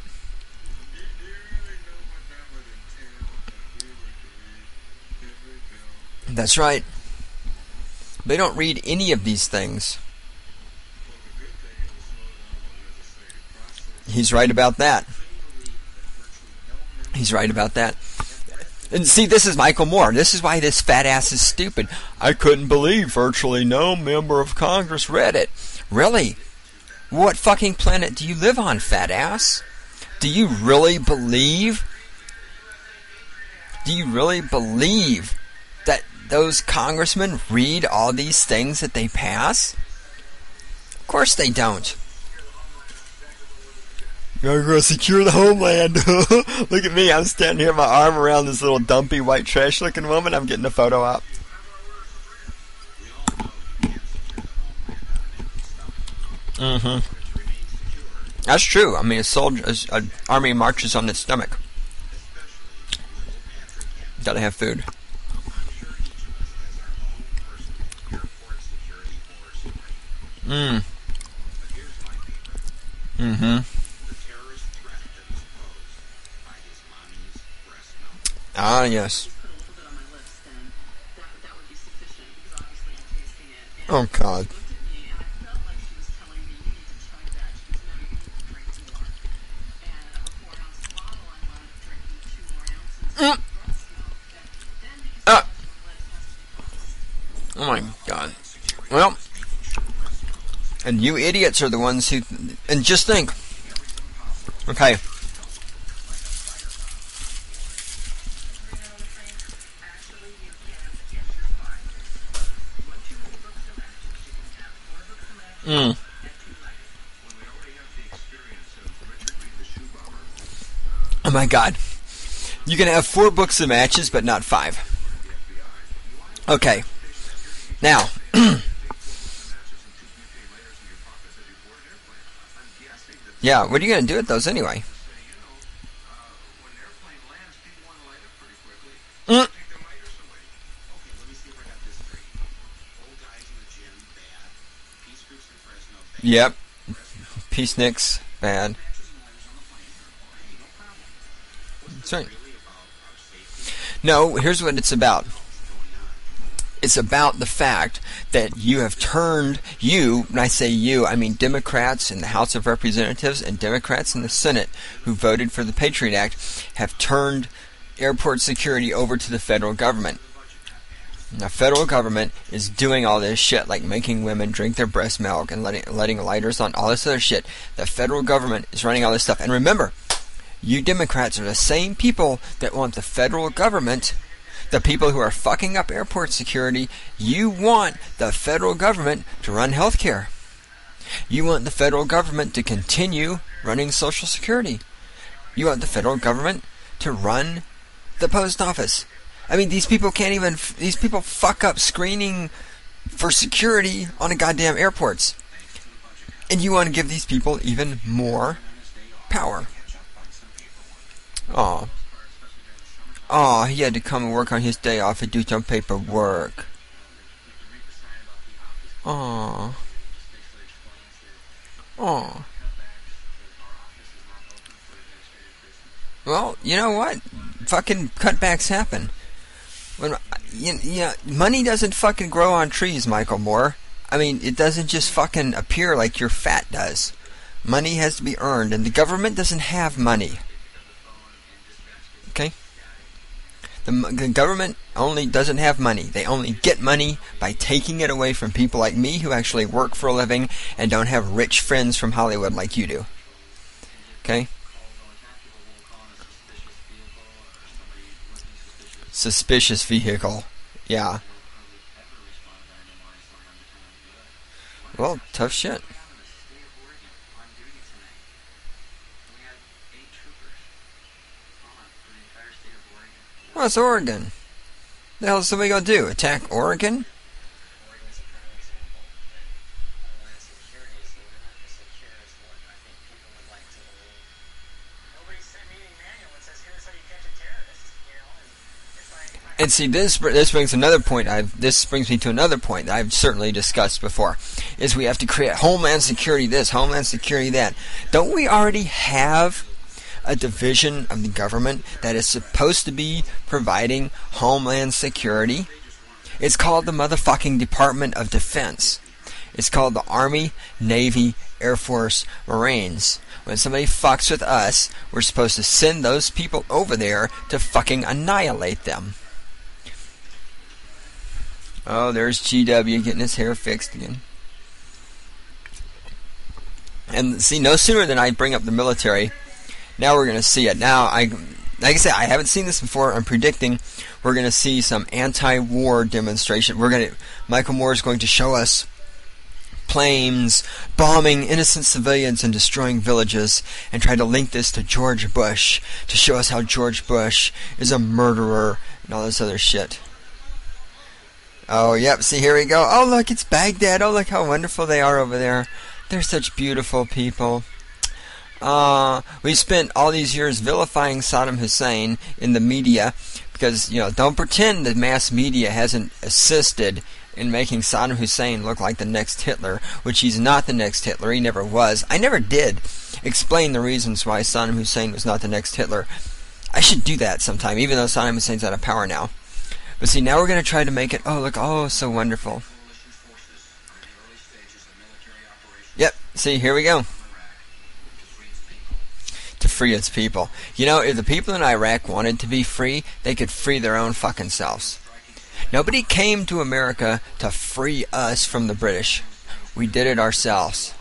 That's right. They don't read any of these things. He's right about that. He's right about that. And see, this is Michael Moore. This is why this fat ass is stupid. I couldn't believe virtually no member of Congress read it. Really? What fucking planet do you live on, fat ass? Do you really believe? Do you really believe that those congressmen read all these things that they pass? Of course they don't. You're going to secure the homeland. Look at me. I'm standing here, my arm around this little dumpy white trash looking woman. I'm getting a photo up. That's true. I mean, an army marches on its stomach. Gotta have food. Ah, yes. Oh, God. Oh, my God. Well, and you idiots are the ones who... And just think. Okay. Oh my God. You can have 4 books of matches, but not 5. Okay. Now. Yeah, what are you going to do with those anyway? Yep. Peace nicks. Bad. That's right. No, here's what it's about. It's about the fact that you have turned, when I say you, I mean Democrats in the House of Representatives and Democrats in the Senate who voted for the Patriot Act have turned airport security over to the federal government. The federal government is doing all this shit, like making women drink their breast milk and letting lighters on, all this other shit. The federal government is running all this stuff. And remember, you Democrats are the same people that want the federal government, the people who are fucking up airport security. You want the federal government to run healthcare. You want the federal government to continue running Social Security. You want the federal government to run the post office. I mean, these people fuck up screening for security on the goddamn airports. And you want to give these people even more power. Aw. Aw, he had to come and work on his day off and do some paperwork. Aw. Aw. Well, you know what? Fucking cutbacks happen. Money doesn't fucking grow on trees, Michael Moore. I mean, it doesn't just fucking appear like your fat does. Money has to be earned, and the government doesn't have money. Okay? The government only doesn't have money. They only get money by taking it away from people like me who actually work for a living and don't have rich friends from Hollywood like you do. Okay? Suspicious vehicle. Yeah. Well, tough shit. What's Oregon? The hell is somebody gonna do? Attack Oregon? And see, this brings another point. This brings me to another point that I've certainly discussed before. Is we have to create Homeland Security this, Homeland Security that. Don't we already have a division of the government that is supposed to be providing Homeland Security? It's called the motherfucking Department of Defense. It's called the Army, Navy, Air Force, Marines. When somebody fucks with us, we're supposed to send those people over there to fucking annihilate them. Oh, there's GW getting his hair fixed again. And see, no sooner than I bring up the military, now we're going to see it. Now, like I said, I haven't seen this before. I'm predicting we're going to see some anti-war demonstration. Michael Moore is going to show us planes bombing innocent civilians and destroying villages, and try to link this to George Bush to show us how George Bush is a murderer and all this other shit. Oh, yep, see, here we go. Oh, look, it's Baghdad. Oh, look how wonderful they are over there. They're such beautiful people. We spent all these years vilifying Saddam Hussein in the media because, don't pretend the mass media hasn't assisted in making Saddam Hussein look like the next Hitler, which he's not the next Hitler. He never was. I never did explain the reasons why Saddam Hussein was not the next Hitler. I should do that sometime, even though Saddam Hussein's out of power now. But see, now we're going to try to make it, oh, look, oh, so wonderful. Yep, see, here we go. To free its people. If the people in Iraq wanted to be free, they could free their own fucking selves. Nobody came to America to free us from the British. We did it ourselves.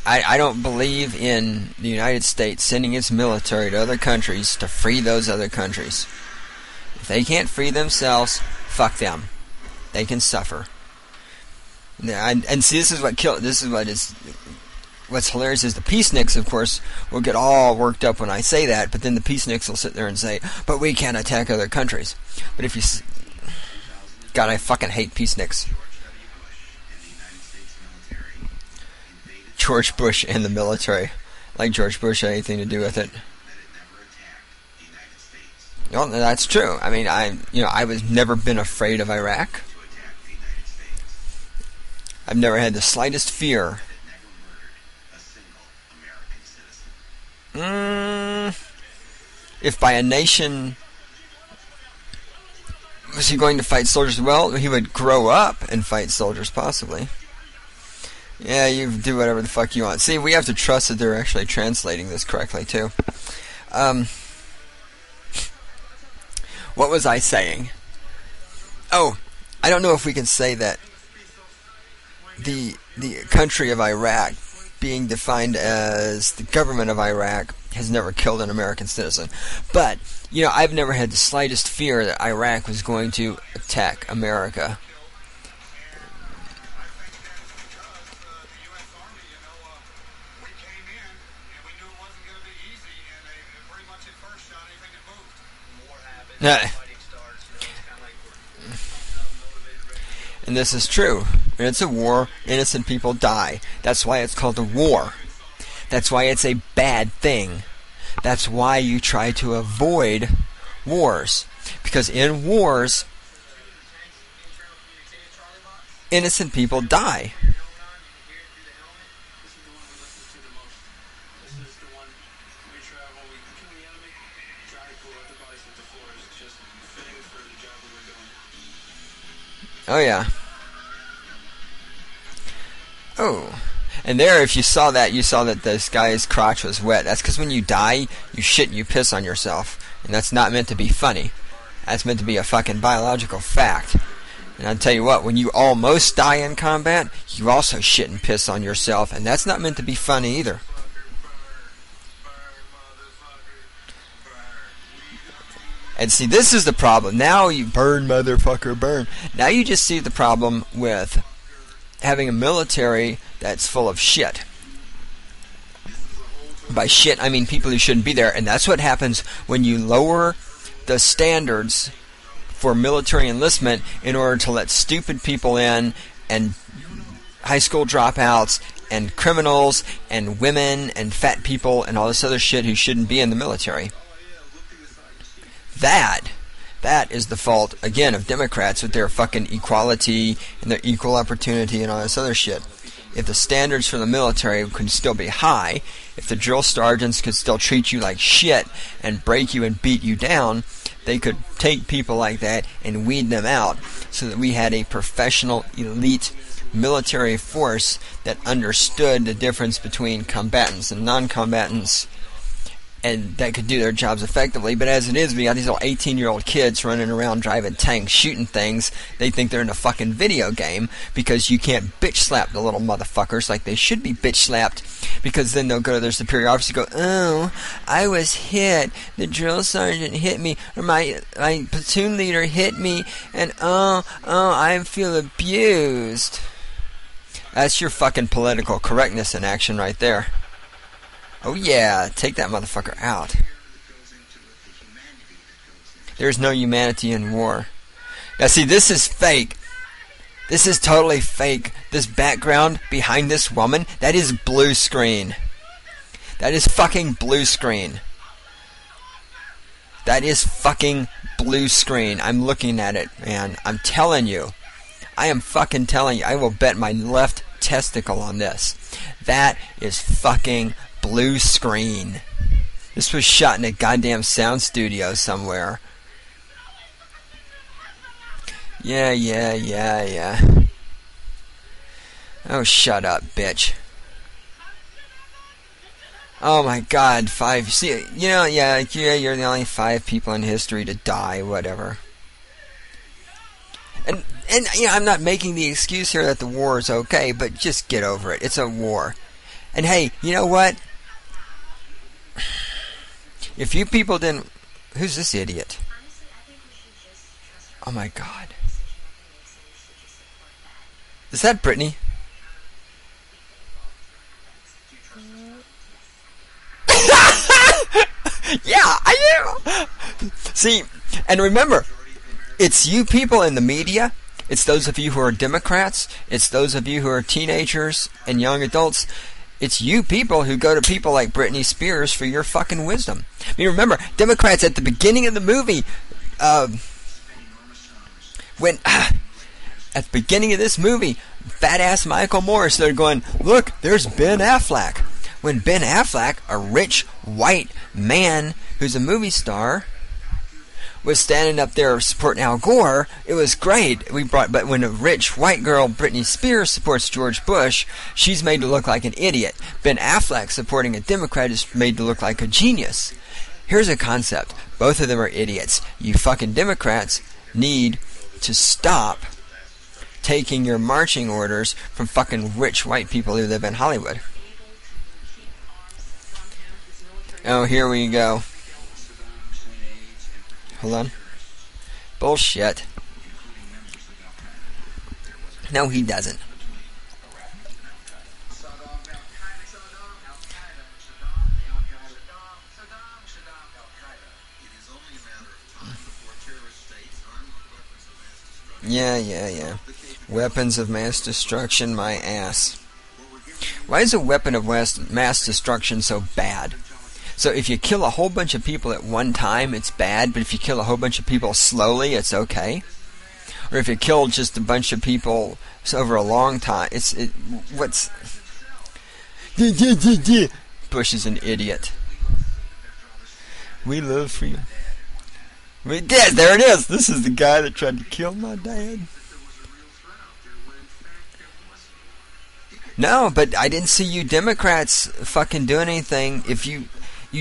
I don't believe in the United States sending its military to other countries to free those other countries. If they can't free themselves, fuck them. They can suffer. And see, what's hilarious is the peaceniks, of course, will get all worked up when I say that, but then the peaceniks will sit there and say, but we can't attack other countries. But if you... God, I fucking hate peaceniks. George Bush and the military. Like George Bush had anything to do with it. Well, that's true. I mean, I was never been afraid of Iraq. I've never had the slightest fear. If by a nation... Was he going to fight soldiers? Well, he would grow up and fight soldiers, possibly. Yeah, you do whatever the fuck you want. See, we have to trust that they're actually translating this correctly, too. What was I saying? Oh, I don't know if we can say that the country of Iraq, being defined as the government of Iraq, has never killed an American citizen. But, I've never had the slightest fear that Iraq was going to attack America. And this is true. When it's a war, innocent people die. That's why it's called a war. That's why it's a bad thing. That's why you try to avoid wars. Because in wars, innocent people die. Oh, yeah. Oh. And there, if you saw that this guy's crotch was wet. That's because when you die, you shit and you piss on yourself. And that's not meant to be funny. That's meant to be a fucking biological fact. And I'll tell you what, when you almost die in combat, you also shit and piss on yourself. And that's not meant to be funny either. And see, this is the problem. Now you burn, motherfucker, burn. Now you just see the problem with having a military that's full of shit. By shit, I mean people who shouldn't be there. And that's what happens when you lower the standards for military enlistment in order to let stupid people in, and high school dropouts, and criminals, and women, and fat people, and all this other shit who shouldn't be in the military. That is the fault, again, of Democrats with their fucking equality and their equal opportunity and all this other shit. If the standards for the military could still be high, if the drill sergeants could still treat you like shit and break you and beat you down, they could take people like that and weed them out so that we had a professional, elite military force that understood the difference between combatants and non-combatants, and that could do their jobs effectively. But as it is, we got these little 18-year-old kids running around driving tanks, shooting things. They think they're in a fucking video game because you can't bitch slap the little motherfuckers like they should be bitch slapped, because then they'll go to their superior officer and go, "Oh, I was hit. The drill sergeant hit me, or my platoon leader hit me, and I feel abused." That's your fucking political correctness in action right there. Oh yeah, take that motherfucker out. There's no humanity in war. Now see, this is fake. This is totally fake. This background behind this woman, that is blue screen. That is fucking blue screen. That is fucking blue screen. I'm looking at it, man. I'm telling you. I am fucking telling you. I will bet my left testicle on this. That is fucking blue screen. This was shot in a goddamn sound studio somewhere. Yeah. Oh, shut up, bitch. Oh my god, 5. See, yeah, you're the only 5 people in history to die, whatever. And I'm not making the excuse here that the war is okay, but just get over it. It's a war. And hey, you know what? If you people didn't... Who's this idiot? Oh my god. Is that Brittany? Yeah, I am! See, and remember, it's you people in the media, it's those of you who are Democrats, it's those of you who are teenagers and young adults, it's you people who go to people like Britney Spears for your fucking wisdom. I mean, remember, Democrats at the beginning of the movie, at the beginning of this movie, fat-ass Michael Moore started going, "Look, there's Ben Affleck." When Ben Affleck, a rich white man who's a movie star, was standing up there supporting Al Gore, it was great. But when a rich white girl, Britney Spears, supports George Bush, she's made to look like an idiot. Ben Affleck supporting a Democrat is made to look like a genius. Here's a concept. Both of them are idiots. You fucking Democrats need to stop taking your marching orders from fucking rich white people who live in Hollywood. Oh, here we go. Hold on. Bullshit. No, he doesn't. Yeah. Weapons of mass destruction, my ass. Why is a weapon of mass destruction so bad? So if you kill a whole bunch of people at one time, it's bad, but if you kill a whole bunch of people slowly, it's okay? Or if you kill just a bunch of people over a long time, what's... Bush is an idiot. We love freedom. We did, there it is! This is the guy that tried to kill my dad. No, but I didn't see you Democrats fucking doing anything. If you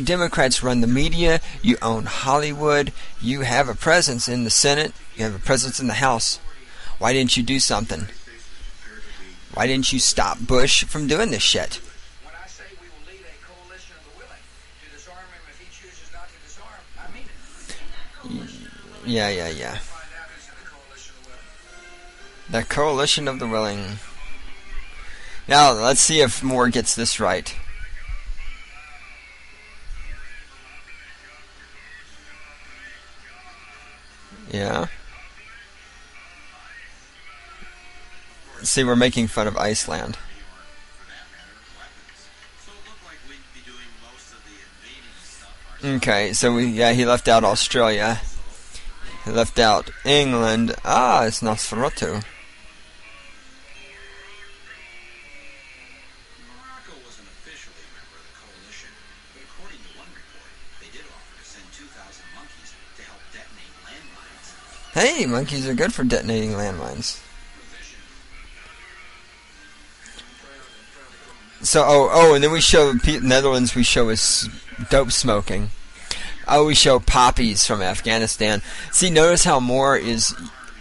Democrats run the media, you own Hollywood, you have a presence in the Senate, you have a presence in the House. Why didn't you do something? Why didn't you stop Bush from doing this shit? When I say we will lead a coalition of the willing to disarm him if he chooses not to disarm, I mean it. Yeah. The coalition of the willing. Now, let's see if Moore gets this right. Yeah. See, we're making fun of Iceland. Okay, so he left out Australia. He left out England. It's Nosferatu. Hey, monkeys are good for detonating landmines. So, and then we show Netherlands. We show us dope smoking. Oh, we show poppies from Afghanistan. See, notice how Moore is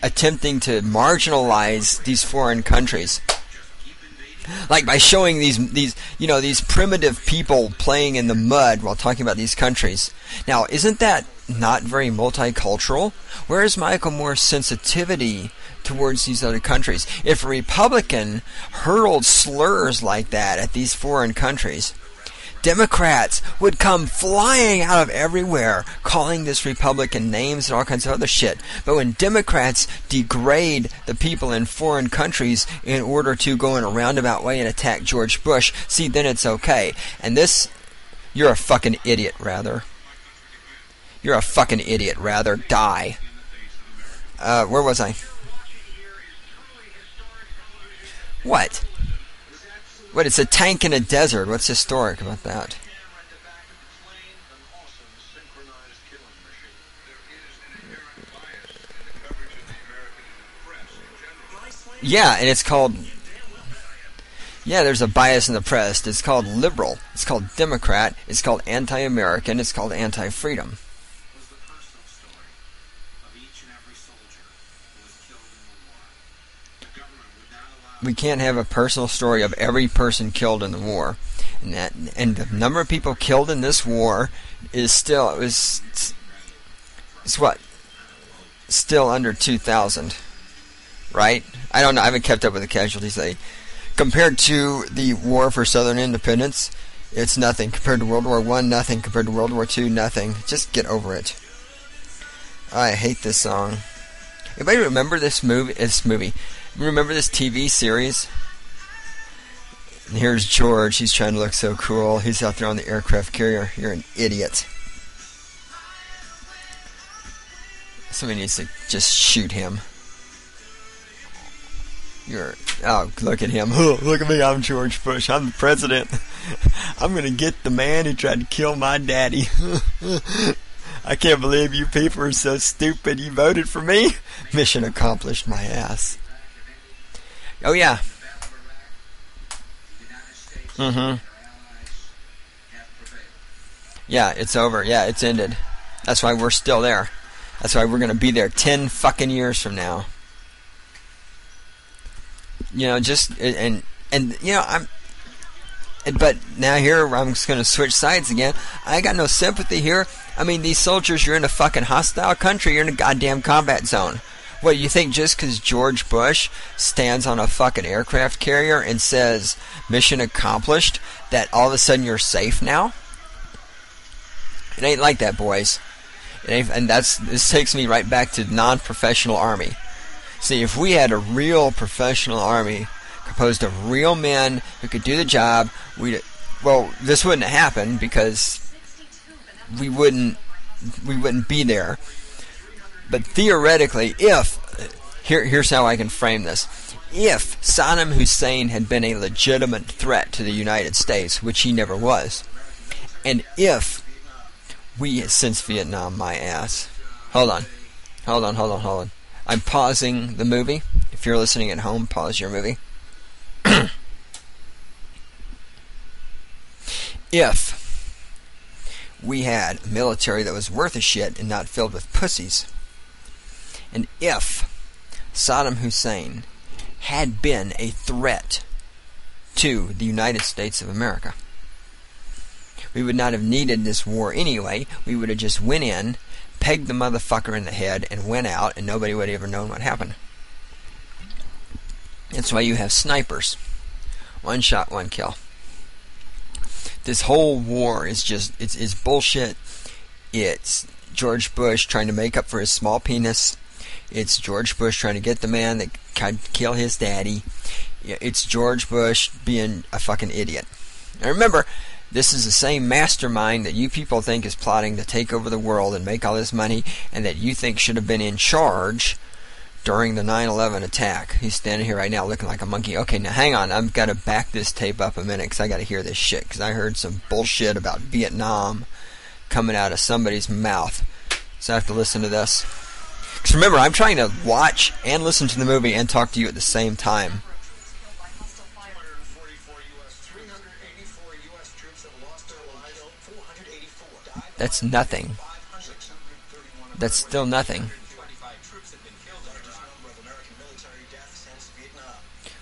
attempting to marginalize these foreign countries. Like by showing these primitive people playing in the mud while talking about these countries. Now, isn't that not very multicultural? Where is Michael Moore's sensitivity towards these other countries? If a Republican hurled slurs like that at these foreign countries, Democrats would come flying out of everywhere calling this Republican names and all kinds of other shit. But when Democrats degrade the people in foreign countries in order to go in a roundabout way and attack George Bush, see, then it's okay. And this, you're a fucking idiot, rather. You're a fucking idiot, rather. Die. Where was I? What? What, it's a tank in a desert. What's historic about that? Yeah, and it's called... Yeah, there's a bias in the press. It's called liberal. It's called Democrat. It's called anti-American. It's called anti-freedom. We can't have a personal story of every person killed in the war, and the number of people killed in this war is still still under 2,000, right? I don't know. I haven't kept up with the casualties. Compared to the war for Southern independence, it's nothing. Compared to World War I, nothing. Compared to World War II, nothing. Just get over it. I hate this song. Anybody remember this movie? Remember this TV series? And here's George. He's trying to look so cool. He's out there on the aircraft carrier. You're an idiot. Somebody needs to just shoot him. Oh, look at him. Look at me. I'm George Bush. I'm the president. I'm going to get the man who tried to kill my daddy. I can't believe you people are so stupid. You voted for me? Mission accomplished, my ass. Oh, yeah. Yeah, it's over. Yeah, it's ended. That's why we're still there. That's why we're going to be there 10 fucking years from now. You know, but now here, I'm just going to switch sides again. I got no sympathy here. I mean, these soldiers, you're in a fucking hostile country. You're in a goddamn combat zone. What, you think just because George Bush stands on a fucking aircraft carrier and says, mission accomplished, that all of a sudden you're safe now? It ain't like that, boys. It ain't, and this takes me right back to non-professional army. See, if we had a real professional army composed of real men who could do the job, this wouldn't happen because we wouldn't be there. But theoretically, here's how I can frame this. If Saddam Hussein had been a legitimate threat to the United States, which he never was, and if we, since Vietnam, my ass. Hold on. I'm pausing the movie. If you're listening at home, pause your movie. If we had a military that was worth a shit and not filled with pussies, and if Saddam Hussein had been a threat to the United States of America, we would not have needed this war anyway. We would have just went in, pegged the motherfucker in the head, and went out, and nobody would have ever known what happened. That's why you have snipers. One shot, one kill. This whole war is just, it's bullshit. It's George Bush trying to make up for his small penis. It's George Bush trying to get the man that tried to kill his daddy. It's George Bush being a fucking idiot. And remember, this is the same mastermind that you people think is plotting to take over the world and make all this money, and that you think should have been in charge during the 9/11 attack. He's standing here right now looking like a monkey. Okay, now hang on. I've got to back this tape up a minute because I got to hear this shit, because I heard some bullshit about Vietnam coming out of somebody's mouth. So I have to listen to this. Because remember, I'm trying to watch and listen to the movie and talk to you at the same time. That's nothing. That's still nothing.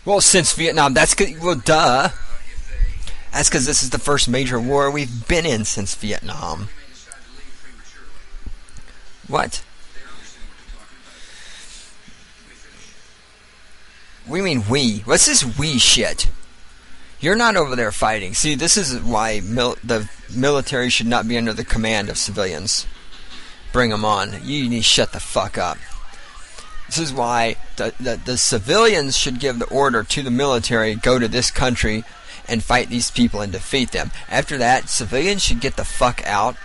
Well, since Vietnam, that's good. Well, duh. That's because this is the first major war we've been in since Vietnam. What? What do you mean we? What's this we shit? You're not over there fighting. See, this is why the military should not be under the command of civilians. Bring them on. You need to shut the fuck up. This is why the civilians should give the order to the military, go to this country and fight these people and defeat them. After that, civilians should get the fuck out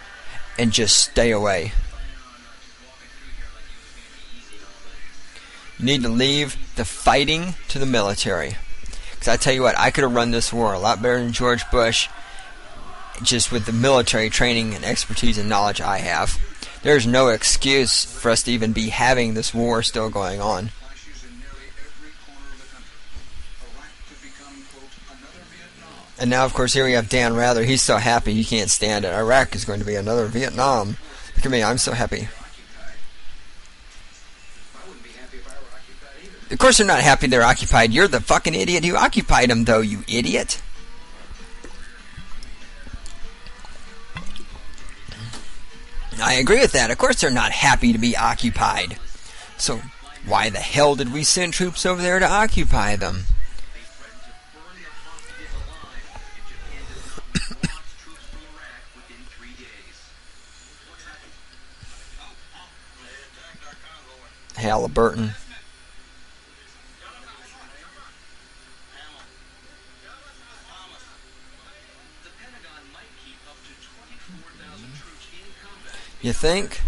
and just stay away. You need to leave the fighting to the military. Because I tell you what, I could have run this war a lot better than George Bush, just with the military training and expertise and knowledge I have. There's no excuse for us to even be having this war still going on. And now, of course, here we have Dan Rather. He's so happy he can't stand it. Iraq is going to be another Vietnam. Look at me, I'm so happy. Of course they're not happy they're occupied. You're the fucking idiot who occupied them, though, you idiot. I agree with that. Of course they're not happy to be occupied. So why the hell did we send troops over there to occupy them? Halliburton. You think?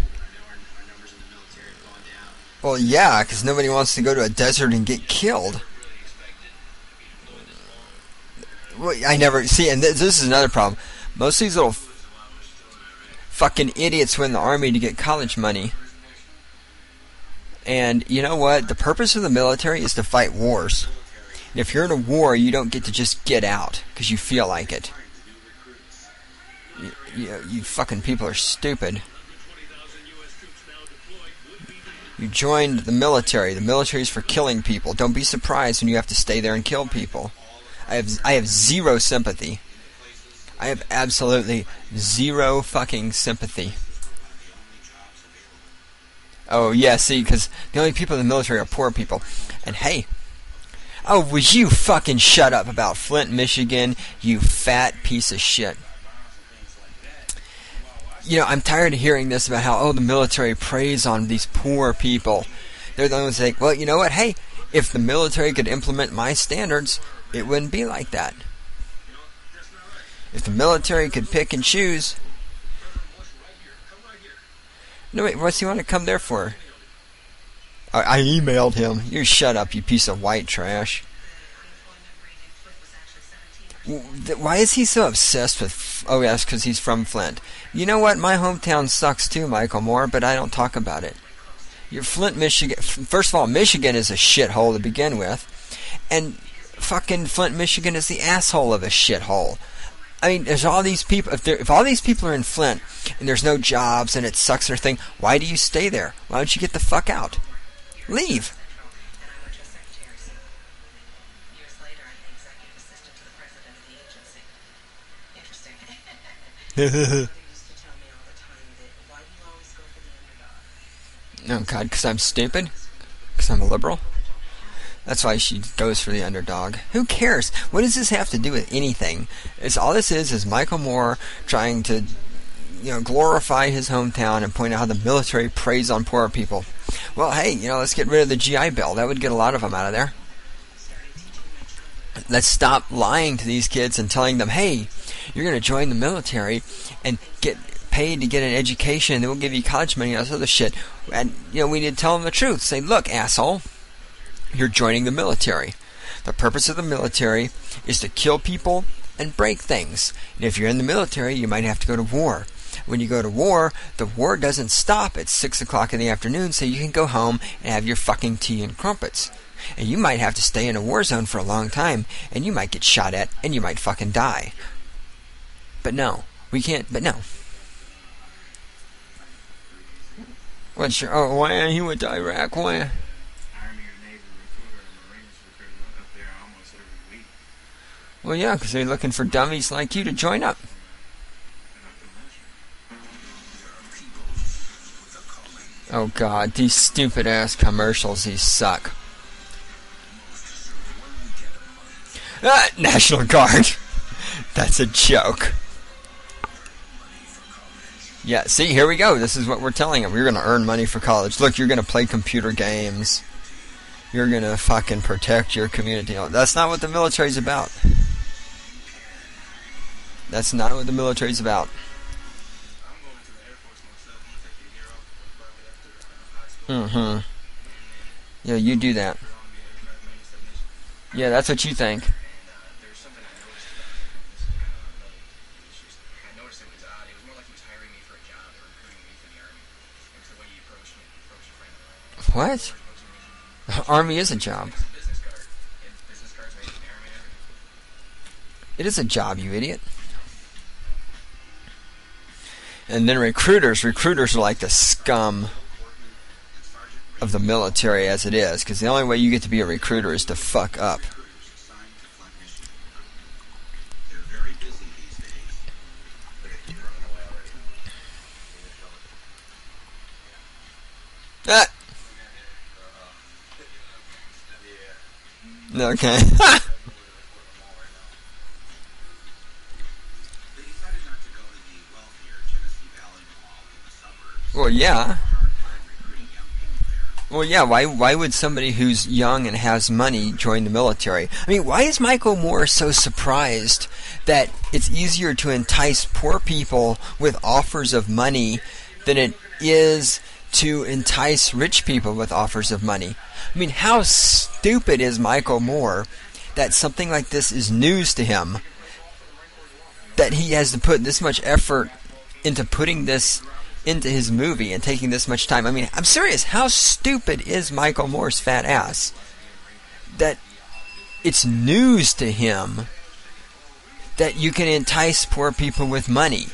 Well, yeah, because nobody wants to go to a desert and get killed. Well, I never see, and this is another problem. Most of these little fucking idiots went in the army to get college money. And you know what? The purpose of the military is to fight wars. And if you're in a war, you don't get to just get out because you feel like it. You fucking people are stupid. You joined the military. The military is for killing people. Don't be surprised when you have to stay there and kill people. I have zero sympathy. I have absolutely zero fucking sympathy. Oh, yeah, see, because the only people in the military are poor people. And hey, oh, would you fucking shut up about Flint, Michigan, you fat piece of shit. You know, I'm tired of hearing this about how, oh, the military preys on these poor people. They're the ones that say, well, you know what, hey, if the military could implement my standards, it wouldn't be like that. If the military could pick and choose... No, wait, what's he want to come there for? I emailed him. You shut up, you piece of white trash. Why is he so obsessed with... Oh, yes, because he's from Flint. You know what? My hometown sucks too, Michael Moore, but I don't talk about it. You're Flint, Michigan... First of all, Michigan is a shithole to begin with. And fucking Flint, Michigan is the asshole of a shithole. I mean, there's all these people... If all these people are in Flint, and there's no jobs, and it sucks or thing, why do you stay there? Why don't you get the fuck out? Leave. Oh God, because I'm stupid? Because I'm a liberal? That's why she goes for the underdog. Who cares? What does this have to do with anything? It's all this is Michael Moore trying to, glorify his hometown and point out how the military preys on poor people. Well, hey, let's get rid of the GI Bill. That would get a lot of them out of there. Let's stop lying to these kids and telling them, hey, you're going to join the military and get paid to get an education, and then we'll give you college money and all this other shit. And, we need to tell them the truth. Say, look, asshole, you're joining the military. The purpose of the military is to kill people and break things. And if you're in the military, you might have to go to war. When you go to war, the war doesn't stop at 6 o'clock in the afternoon, so you can go home and have your fucking tea and crumpets. And you might have to stay in a war zone for a long time, and you might get shot at, and you might fucking die. But no, we can't, but no. What's your... Oh, why? He went to Iraq. Why? Army or Navy recruiter or Marines recruiter up there almost every week. Well, yeah, because they're looking for dummies like you to join up. Oh, God. These stupid-ass commercials, these suck. National Guard. That's a joke. Yeah, see, here we go. This is what we're telling them. You're going to earn money for college. Look, you're going to play computer games. You're going to fucking protect your community. That's not what the military's about. That's not what the military's about. Mm-hmm. Yeah, you do that. Yeah, that's what you think. What? The Army is a job. It is a job, you idiot. And then recruiters are like the scum of the military as it is, because the only way you get to be a recruiter is to fuck up. Ah. Okay. Well, yeah. Well, yeah, why would somebody who's young and has money join the military? I mean, why is Micheal Moore so surprised that it's easier to entice poor people with offers of money than it is to entice rich people with offers of money? I mean, how stupid is Micheal Moore that something like this is news to him, that he has to put this much effort into putting this into his movie and taking this much time? I mean, I'm serious. How stupid is Micheal Moore's fat ass that it's news to him that you can entice poor people with money?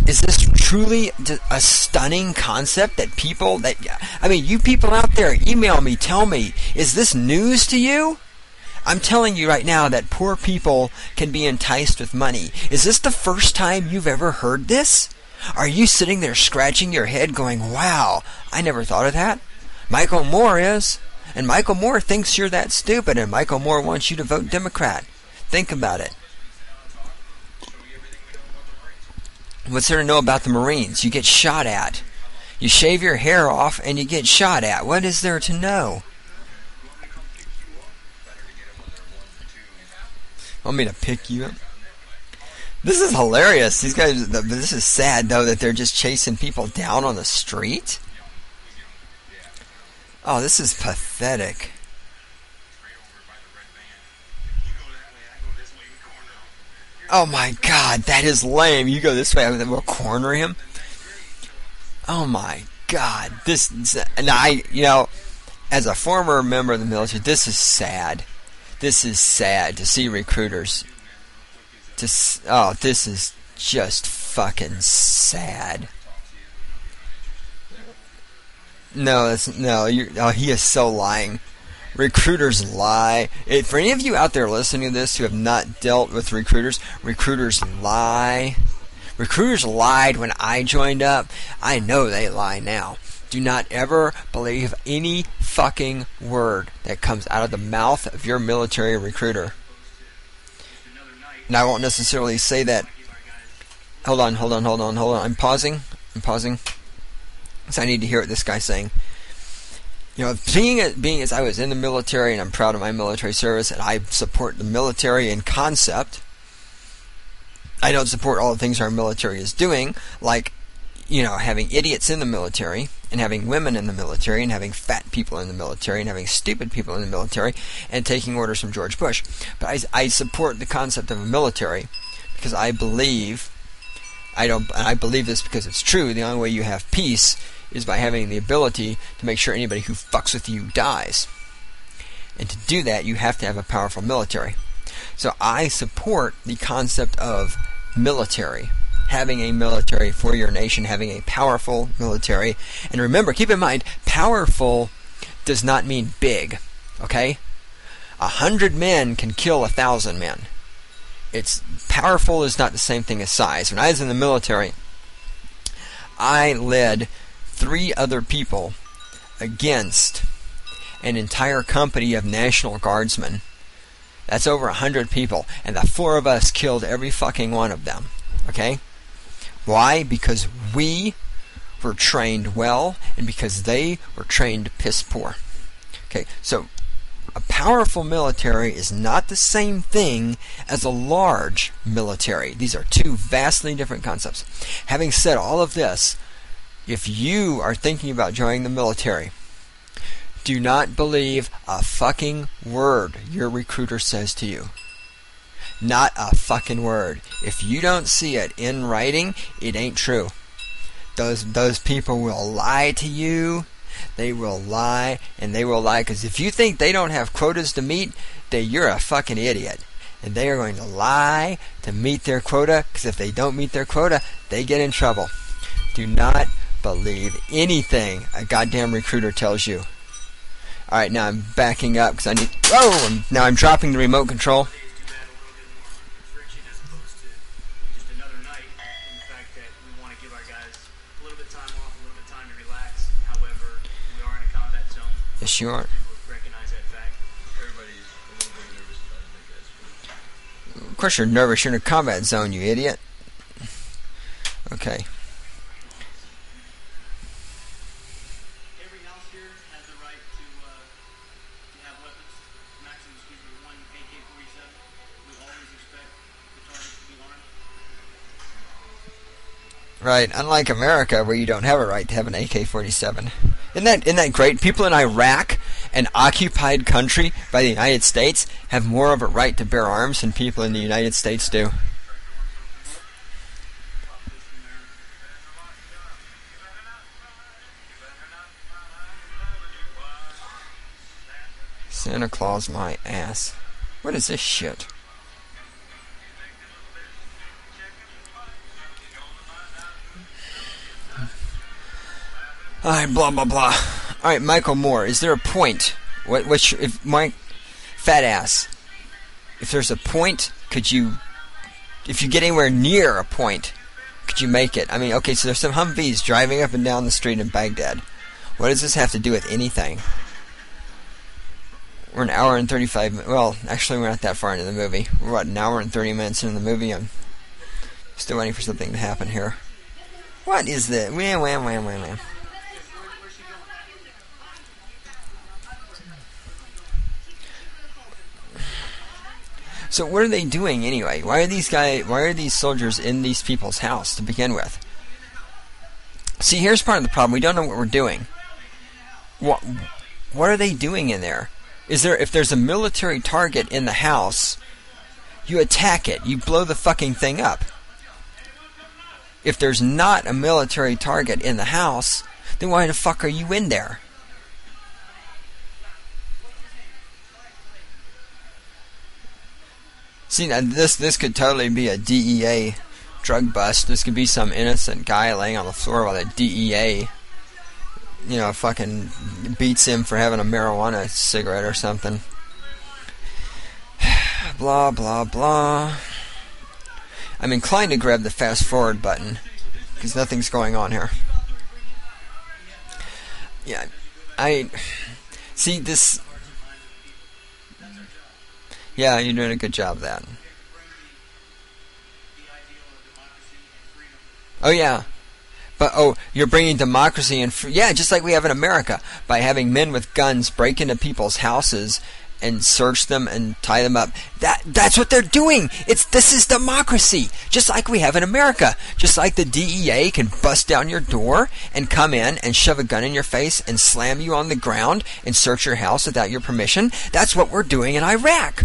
Is this truly a stunning concept that people that... I mean, you people out there, email me, tell me, is this news to you? I'm telling you right now that poor people can be enticed with money. Is this the first time you've ever heard this? Are you sitting there scratching your head going, wow, I never thought of that? Micheal Moore is. And Micheal Moore thinks you're that stupid, and Micheal Moore wants you to vote Democrat. Think about it. What's there to know about the Marines? You get shot at. You shave your hair off and you get shot at. What is there to know? Want me to pick you up? This is hilarious. These guys, this is sad though that they're just chasing people down on the street. Oh, this is pathetic. Oh my God, that is lame. You go this way, we'll corner him. Oh my God, and as a former member of the military, this is sad. This is sad to see recruiters. This is just fucking sad. He is so lying. Recruiters lie. For any of you out there listening to this who have not dealt with recruiters lie. Recruiters lied when I joined up. I know they lie now. Do not ever believe any fucking word that comes out of the mouth of your military recruiter. And I won't necessarily say that. Hold on. I'm pausing. Because I need to hear what this guy's saying. Being as I was in the military, and I'm proud of my military service, and I support the military in concept, I don't support all the things our military is doing, like, having idiots in the military, and having women in the military, and having fat people in the military, and having stupid people in the military, and taking orders from George Bush. But I support the concept of a military, because I believe this because it's true, the only way you have peace is by having the ability to make sure anybody who fucks with you dies. And to do that, you have to have a powerful military. So I support the concept of military. having a military for your nation, having a powerful military. And remember, keep in mind, powerful does not mean big, okay? 100 men can kill 1,000 men. It's powerful is not the same thing as size. When I was in the military, I led 3 other people against an entire company of National Guardsmen. That's over 100 people, and the 4 of us killed every fucking one of them. Okay? Why? Because we were trained well, and because they were trained piss poor. Okay, so a powerful military is not the same thing as a large military. These are 2 vastly different concepts. Having said all of this, if you are thinking about joining the military, do not believe a fucking word your recruiter says to you. Not a fucking word. If you don't see it in writing, it ain't true. Those people will lie to you. They will lie, and they will lie, because if you think they don't have quotas to meet, then you're a fucking idiot. And they are going to lie to meet their quota, because if they don't meet their quota, they get in trouble. Do not believe anything a goddamn recruiter tells you. Alright, now I'm backing up, because I need... Whoa! Now I'm dropping the remote control. Yes, you are. Of course you're nervous. You're in a combat zone, you idiot. Okay. Every house here has the right to have weapons. Maximum, one AK-47. We always expect the targets to be armed. Right, unlike America, where you don't have a right to have an AK-47. Isn't that great? People in Iraq, an occupied country by the United States, have more of a right to bear arms than people in the United States do. Santa Claus my ass. What is this shit? Alright, blah blah blah. Alright, Michael Moore, is there a point? If my fat ass, if there's a point, if you get anywhere near a point, could you make it? I mean, okay, so there's some Humvees driving up and down the street in Baghdad. What does this have to do with anything? We're an hour and 35 minutes. Well, actually, we're not that far into the movie. We're about an hour and 30 minutes into the movie. I'm still waiting for something to happen here. What is this? Wham. So what are they doing anyway? Why are these soldiers in these people's house to begin with? See, here's part of the problem. We don't know what we're doing. What are they doing in there? If there's a military target in the house, you attack it. You blow the fucking thing up. If there's not a military target in the house, then why the fuck are you in there? See, now this could totally be a DEA drug bust. This could be some innocent guy laying on the floor while the DEA, fucking beats him for having a marijuana cigarette or something. Blah, blah, blah. I'm inclined to grab the fast forward button, because nothing's going on here. Yeah, see this... Yeah, you're doing a good job of that. Oh, yeah. But, you're bringing democracy and yeah, just like we have in America, by having men with guns break into people's houses and search them and tie them up. That's what they're doing. This is democracy, just like we have in America. Just like the DEA can bust down your door and come in and shove a gun in your face and slam you on the ground and search your house without your permission. That's what we're doing in Iraq.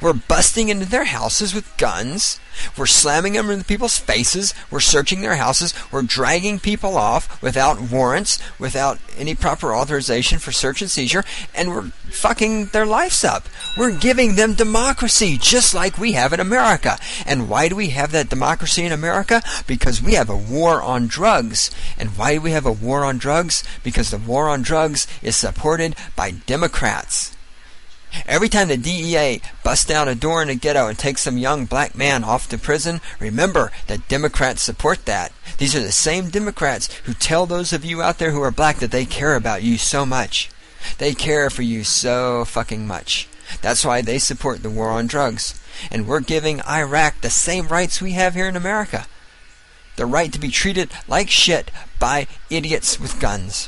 We're busting into their houses with guns. We're slamming them in people's faces. We're searching their houses. We're dragging people off without warrants, without any proper authorization for search and seizure, and we're fucking their lives up. We're giving them democracy just like we have in America. And why do we have that democracy in America? Because we have a war on drugs. And why do we have a war on drugs? Because the war on drugs is supported by Democrats. Every time the DEA busts down a door in a ghetto and takes some young black man off to prison, remember that Democrats support that. These are the same Democrats who tell those of you out there who are black that they care about you so much. They care for you so fucking much. That's why they support the war on drugs. And we're giving Iraq the same rights we have here in America. The right to be treated like shit by idiots with guns.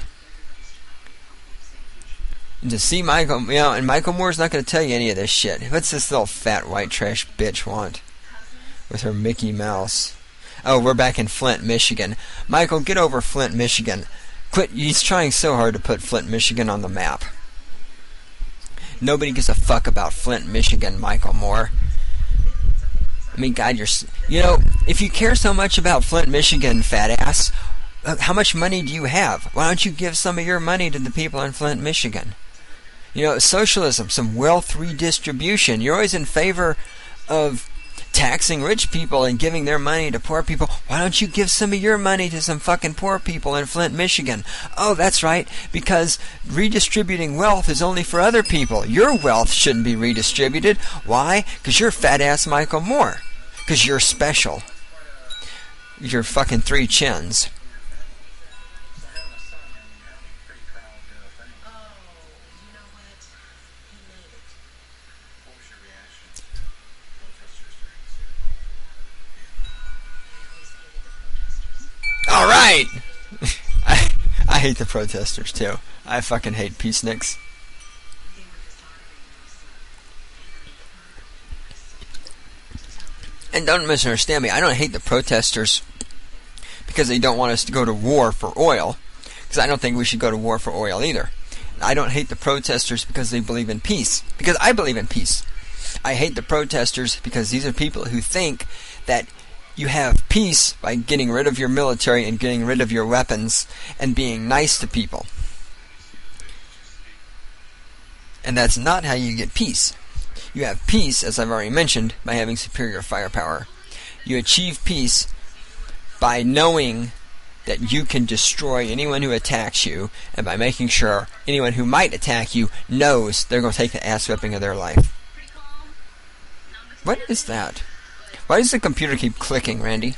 And to see Michael, and Michael Moore's not going to tell you any of this shit. What's this little fat white trash bitch want? With her Mickey Mouse. Oh, we're back in Flint, Michigan. Michael, get over Flint, Michigan. Quit, he's trying so hard to put Flint, Michigan on the map. Nobody gives a fuck about Flint, Michigan, Michael Moore. I mean, God, if you care so much about Flint, Michigan, fat ass, how much money do you have? Why don't you give some of your money to the people in Flint, Michigan? Socialism, some wealth redistribution. You're always in favor of taxing rich people and giving their money to poor people. Why don't you give some of your money to some fucking poor people in Flint, Michigan? Oh, that's right, because redistributing wealth is only for other people. Your wealth shouldn't be redistributed. Why? Because you're fat-ass Michael Moore. Because you're special. You're fucking three chins. Alright! I hate the protesters too. I fucking hate peaceniks. And don't misunderstand me, I don't hate the protesters because they don't want us to go to war for oil. Because I don't think we should go to war for oil either. I don't hate the protesters because they believe in peace. Because I believe in peace. I hate the protesters because these are people who think that you have peace by getting rid of your military and getting rid of your weapons and being nice to people. And that's not how you get peace. You have peace, as I've already mentioned, by having superior firepower. You achieve peace by knowing that you can destroy anyone who attacks you, and by making sure anyone who might attack you knows they're going to take the ass whipping of their life. What is that? Why does the computer keep clicking, Randy?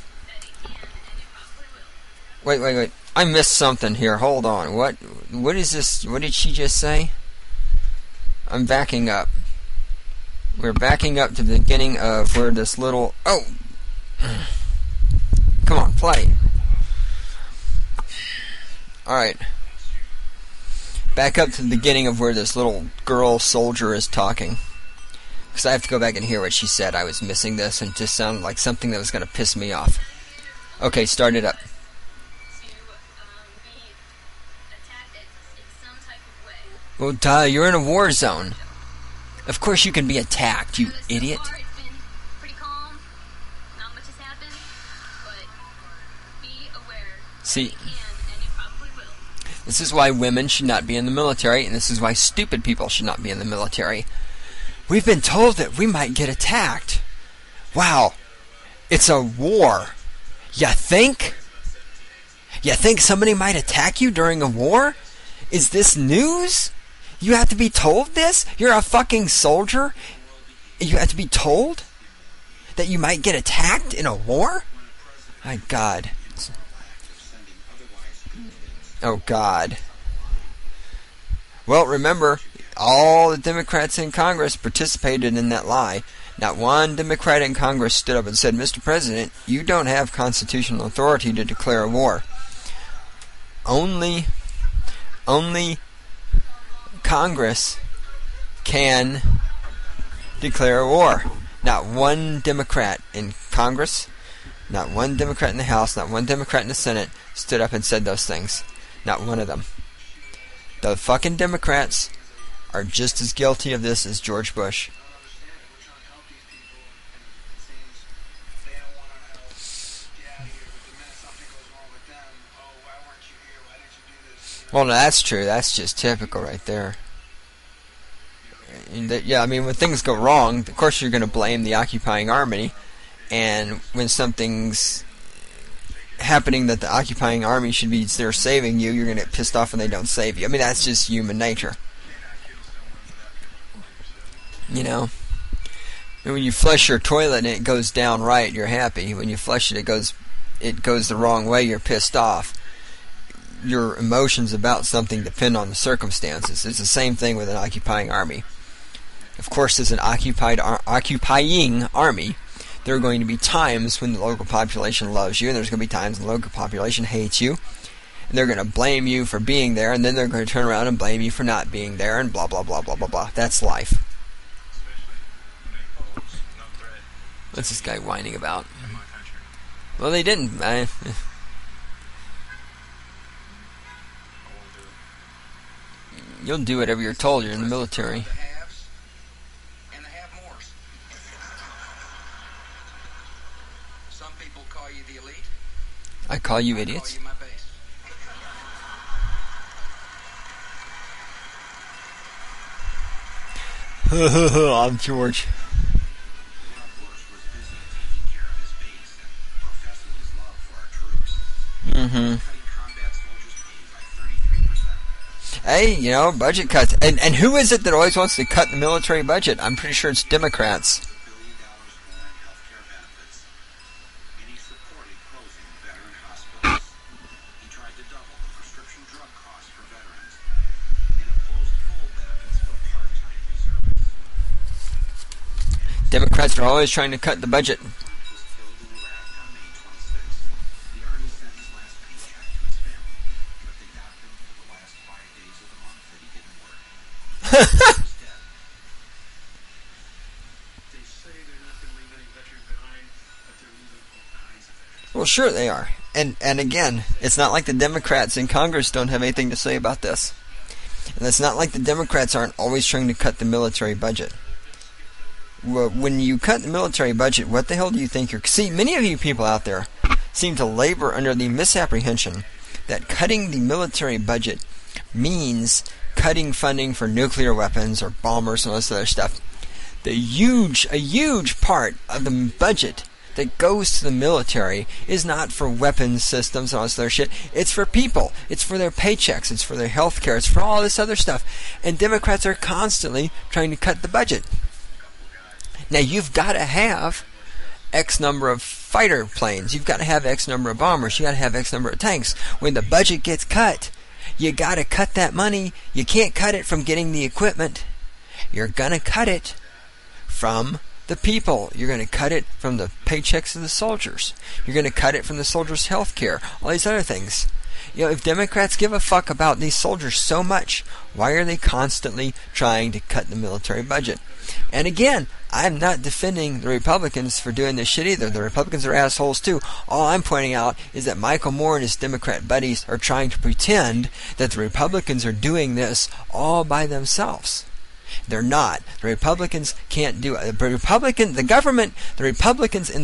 Wait. I missed something here. Hold on. What is this? What did she just say? I'm backing up. We're backing up to the beginning of where this little... Oh! Come on, play. Alright. Back up to the beginning of where this little girl soldier is talking. Because I have to go back and hear what she said. I was missing this and it just sounded like something that was going to piss me off. Okay, start it up. Well, duh, you're in a war zone. Of course you can be attacked, you idiot. See, this is why women should not be in the military, and this is why stupid people should not be in the military. We've been told that we might get attacked. Wow. It's a war. You think? You think somebody might attack you during a war? Is this news? You have to be told this? You're a fucking soldier? You have to be told that you might get attacked in a war? My God. Oh, God. Well, remember, all the Democrats in Congress participated in that lie. Not one Democrat in Congress stood up and said, Mr. President, you don't have constitutional authority to declare a war. Only Congress can declare a war. Not one Democrat in Congress, not one Democrat in the House, not one Democrat in the Senate stood up and said those things. Not one of them. The fucking Democrats are just as guilty of this as George Bush. Well, no, that's true. That's just typical right there. Yeah, I mean, when things go wrong, of course you're going to blame the occupying army, and when something's happening that the occupying army should be there saving you, you're going to get pissed off when they don't save you. I mean, that's just human nature. You know? And when you flush your toilet and it goes down right, you're happy. When you flush it, it goes the wrong way, you're pissed off. Your emotions about something depend on the circumstances. It's the same thing with an occupying army. Of course, as an occupying army, there are going to be times when the local population loves you, and there's going to be times when the local population hates you, and they're going to blame you for being there, and then they're going to turn around and blame you for not being there, and blah, blah, blah, blah, blah, blah. That's life. What's this guy whining about? Well, they didn't. You'll do whatever you're told. You're in the military. The haves and the have-mores. Some people call you the elite. I call you I idiots. call you my base. I'm George. Hey, you know, budget cuts. And who is it that always wants to cut the military budget? I'm pretty sure it's Democrats. $1 billion more in healthcare benefits. And he supported closing veteran hospitals. He tried to double the prescription drug costs for veterans and opposed full benefits for part-time reservists. Democrats are always trying to cut the budget. Was killed in Iraq on May 26th. The Army sent his last paycheck to his family, but they docked him for the last 5 days of the month that he didn't work. He was dead. They say they're not going to leave any veteran behind, but they're leaving all kinds of veterans. Well, sure they are. And again, it's not like the Democrats in Congress don't have anything to say about this. And it's not like the Democrats aren't always trying to cut the military budget. Well, when you cut the military budget, what the hell do you think you're... See, many of you people out there seem to labor under the misapprehension that cutting the military budget means cutting funding for nuclear weapons or bombers and all this other stuff. A huge part of the budget that goes to the military is not for weapons systems and all this other shit. It's for people. It's for their paychecks. It's for their health care. It's for all this other stuff. And Democrats are constantly trying to cut the budget. Now, you've got to have X number of fighter planes. You've got to have X number of bombers. You've got to have X number of tanks. When the budget gets cut, you got to cut that money. You can't cut it from getting the equipment. You're going to cut it from the people. You're going to cut it from the paychecks of the soldiers. You're going to cut it from the soldiers' health care. All these other things. You know, if Democrats give a fuck about these soldiers so much, why are they constantly trying to cut the military budget? And again, I'm not defending the Republicans for doing this shit either. The Republicans are assholes too. All I'm pointing out is that Michael Moore and his Democrat buddies are trying to pretend that the Republicans are doing this all by themselves. They're not. The Republicans can't do it. The Republicans in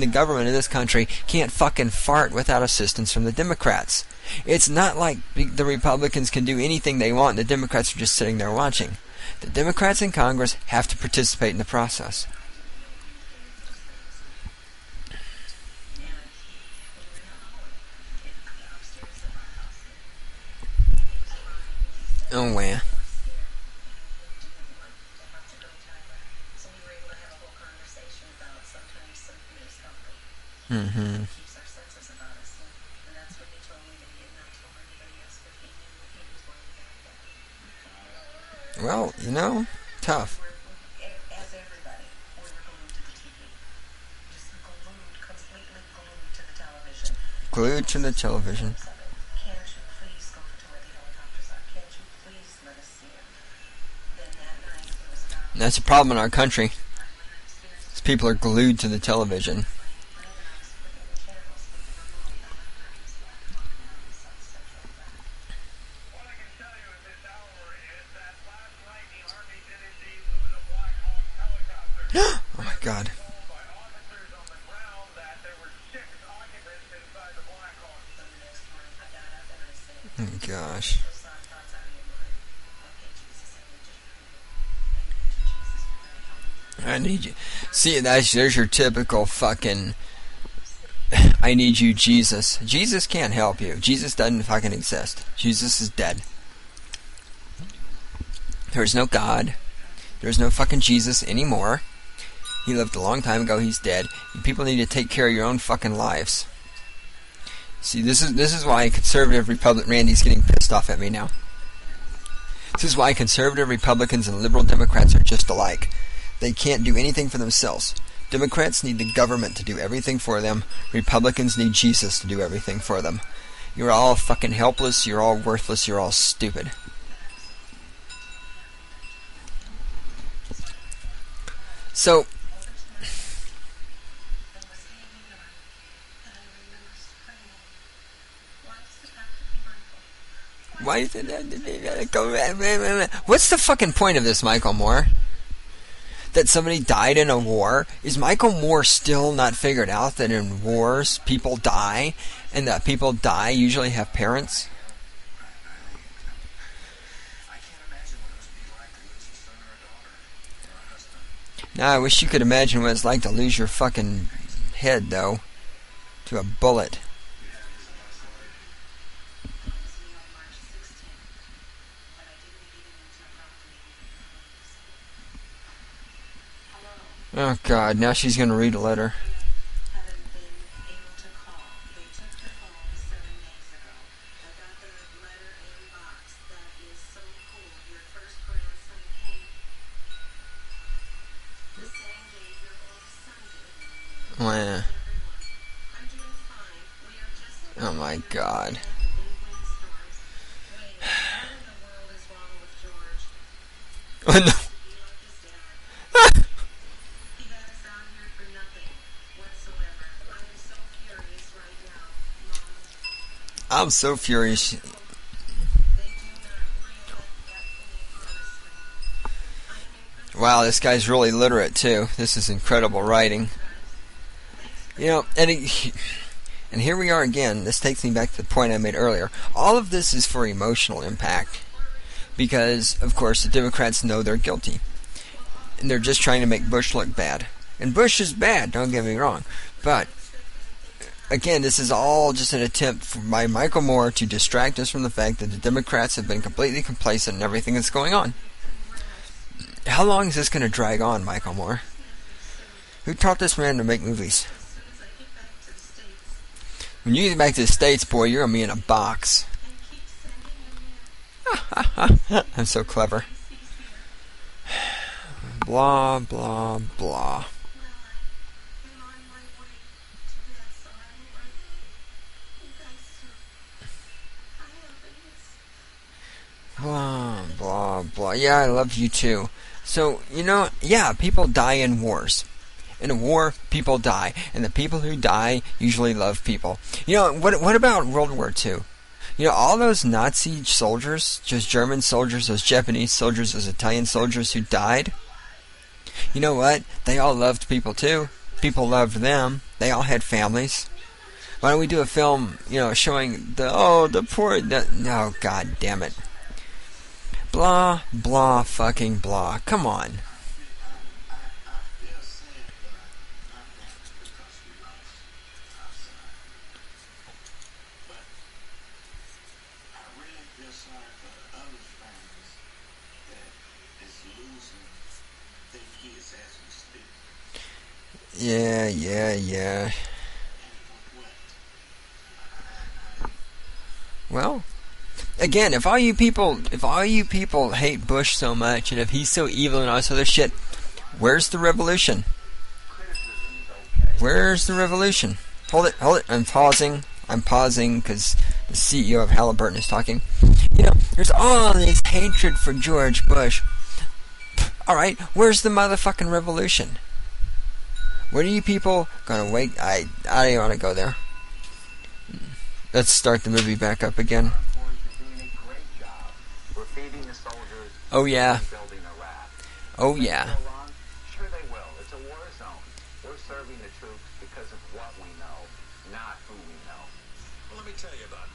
the government of this country can't fucking fart without assistance from the Democrats. It's not like the Republicans can do anything they want and the Democrats are just sitting there watching. The Democrats in Congress have to participate in the process. Oh, man. Mm-hmm. Well, you know, tough. As everybody, we were glued to the TV. Just completely glued to the television. Glued to the television. Can't you please go to where the helicopters are? Can't you please let us see them? Then that night, it was about... And that's a problem in our country. Is people are glued to the television. Oh my God. Oh gosh. I need you. See, there's your typical fucking I need you, Jesus. Jesus can't help you. Jesus doesn't fucking exist. Jesus is dead. There's no God. There's no fucking Jesus anymore. He lived a long time ago. He's dead. You people need to take care of your own fucking lives. See, this is why conservative Republican Randy's getting pissed off at me now. This is why conservative Republicans and liberal Democrats are just alike. They can't do anything for themselves. Democrats need the government to do everything for them. Republicans need Jesus to do everything for them. You're all fucking helpless. You're all worthless. You're all stupid. So, why is it? What's the fucking point of this, Michael Moore? That somebody died in a war? Is Michael Moore still not figured out that in wars people die, and that people die usually have parents? Now I wish you could imagine what it's like to lose your fucking head, though, to a bullet. Oh God, now she's going to read a letter. Haven't been able to call. They took the phone 7 days ago. I got the letter in box. That is so cool. Your first grandson came the same day your oldest son did. Wow. I'm doing fine. We are just Oh my God. in windstorms. Wait, what in the world is wrong with George? Oh no. He like his dad. He got us out here for nothing whatsoever. I am so furious right now, Mom. I'm so furious. They do not realize that honestly. I am Wow, this guy's really literate too. This is incredible writing. You know, and here we are again. This takes me back to the point I made earlier. All of this is for emotional impact. Because, of course, the Democrats know they're guilty. And they're just trying to make Bush look bad. And Bush is bad, don't get me wrong. But, again, this is all just an attempt by Michael Moore to distract us from the fact that the Democrats have been completely complacent in everything that's going on. How long is this going to drag on, Michael Moore? Who taught this man to make movies? When you get back to the States, boy, you're going to be in a box. I'm so clever. Blah, blah, blah. Blah, blah, blah. Yeah, I love you too. So, you know, yeah, people die in wars. In a war, people die. And the people who die usually love people. You know, what about World War II? You know, all those Nazi soldiers, just German soldiers, those Japanese soldiers, those Italian soldiers who died, you know what? They all loved people too. People loved them. They all had families. Why don't we do a film, you know, showing the poor, no, God damn it. Blah, blah, fucking blah. Come on. Yeah. Well, again, if all you people hate Bush so much, and if he's so evil and all this other shit, where's the revolution? Where's the revolution? Hold it. I'm pausing because the CEO of Halliburton is talking. You know, there's all this hatred for George Bush. Alright, where's the motherfucking revolution? When are you people gonna wait? I don't even want to go there. Let's start the movie back up again. Oh yeah. Oh yeah. Sure they will. It's a war zone. We're serving the troops because of what we know, not who we know. Well, let me tell you about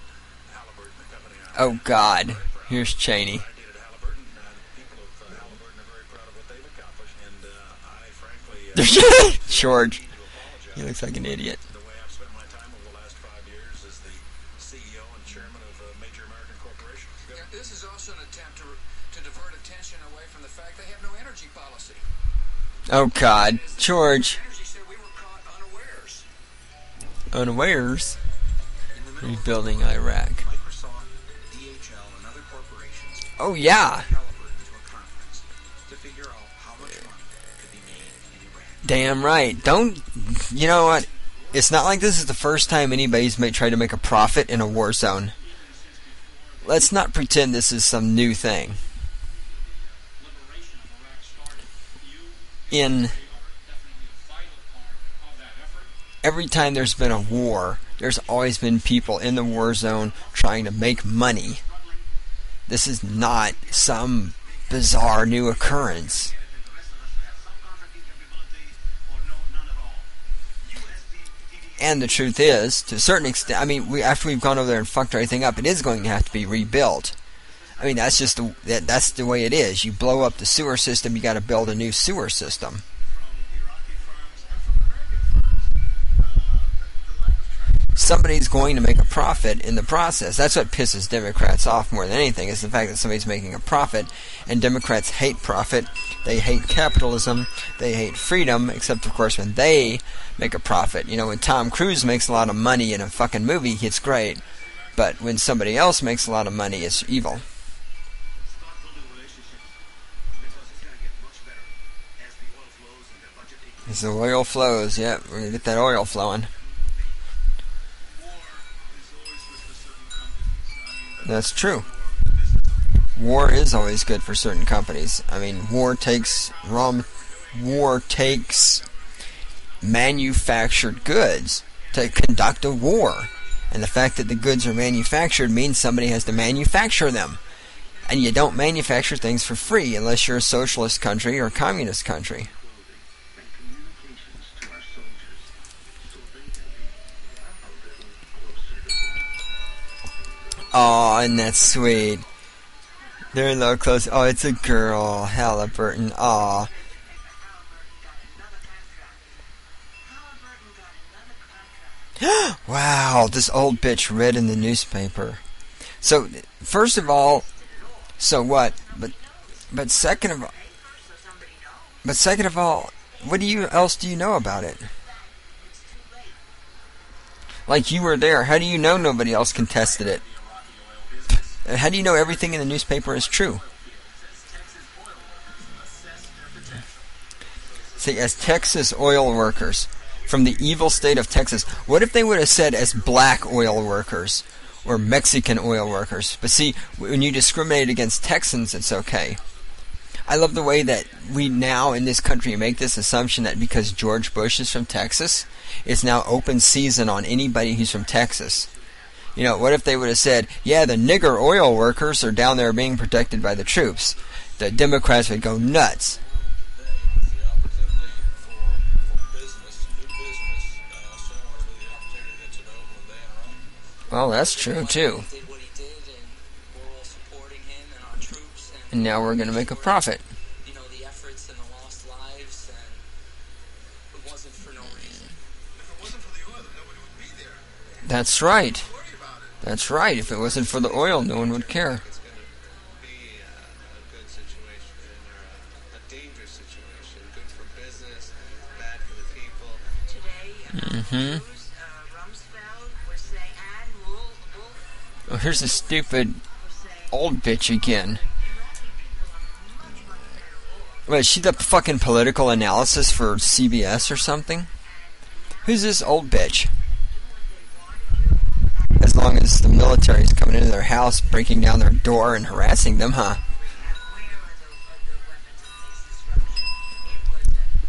Halliburton, the company. Oh God. Here's Cheney. I did at Halliburton. People of Halliburton are very proud of what they've accomplished, and I George, he looks like an idiot. The way I've spent my time over the last 5 years as the CEO and chairman of a major American corporation. Yeah, this is also an attempt to divert attention away from the fact they have no energy policy. Oh God, George, Energy said we were caught unawares. unawares, In the middle of rebuilding Iraq. Microsoft, DHL, and other corporations Oh yeah, calibrated into a conference to figure out how much money could be made in Iraq. damn right. Don't, you know what? It's not like this is the first time anybody's tried to make a profit in a war zone. Let's not pretend this is some new thing. In every time there's been a war, there's always been people in the war zone trying to make money. This is not some bizarre new occurrence. And the truth is, to a certain extent, I mean, after we've gone over there and fucked everything up, it is going to have to be rebuilt. I mean, that's just that's the way it is. You blow up the sewer system, you got to build a new sewer system. Somebody's going to make a profit in the process. That's what pisses Democrats off more than anything, is the fact that somebody's making a profit. And Democrats hate profit. They hate capitalism. They hate freedom, except, of course, when they make a profit. You know, when Tom Cruise makes a lot of money in a fucking movie, it's great. But when somebody else makes a lot of money, it's evil. As the oil flows, yeah, we're going to get that oil flowing. That's true. War is always good for certain companies. I mean, war takes manufactured goods to conduct a war. And the fact that the goods are manufactured means somebody has to manufacture them. And you don't manufacture things for free unless you're a socialist country or a communist country. Oh, and that's sweet. They're a little close. Oh, it's a girl. Halliburton. Aw. Wow, this old bitch read in the newspaper. So, first of all, so what? But second of all, what else do you know about it? Like, you were there. How do you know nobody else contested it? How do you know everything in the newspaper is true? See, as Texas oil workers from the evil state of Texas, what if they would have said as black oil workers or Mexican oil workers? But see, when you discriminate against Texans, it's okay. I love the way that we now in this country make this assumption that because George Bush is from Texas, it's now open season on anybody who's from Texas. You know, what if they would have said, yeah, the nigger oil workers are down there being protected by the troops? The Democrats would go nuts. Well, that's true, too. And now we're going to make a profit. You know, the efforts and the lost lives, and it wasn't for no reason. If it wasn't for the oil, nobody would be there. That's right. Worry about it. That's right. If it wasn't for the oil, no one would care. It's going to be a good situation or a dangerous situation. Good for business, bad for the people. Today, Rumsfeld were saying, and Wolf Oh, here's a stupid were saying, old bitch again. Iraqi people are much better off. Wait, is she the fucking political analysis for CBS or something? Who's this old bitch? As long as the military's coming into their house, breaking down their door and harassing them, huh? Where are the weapons of mass destruction? We were duped.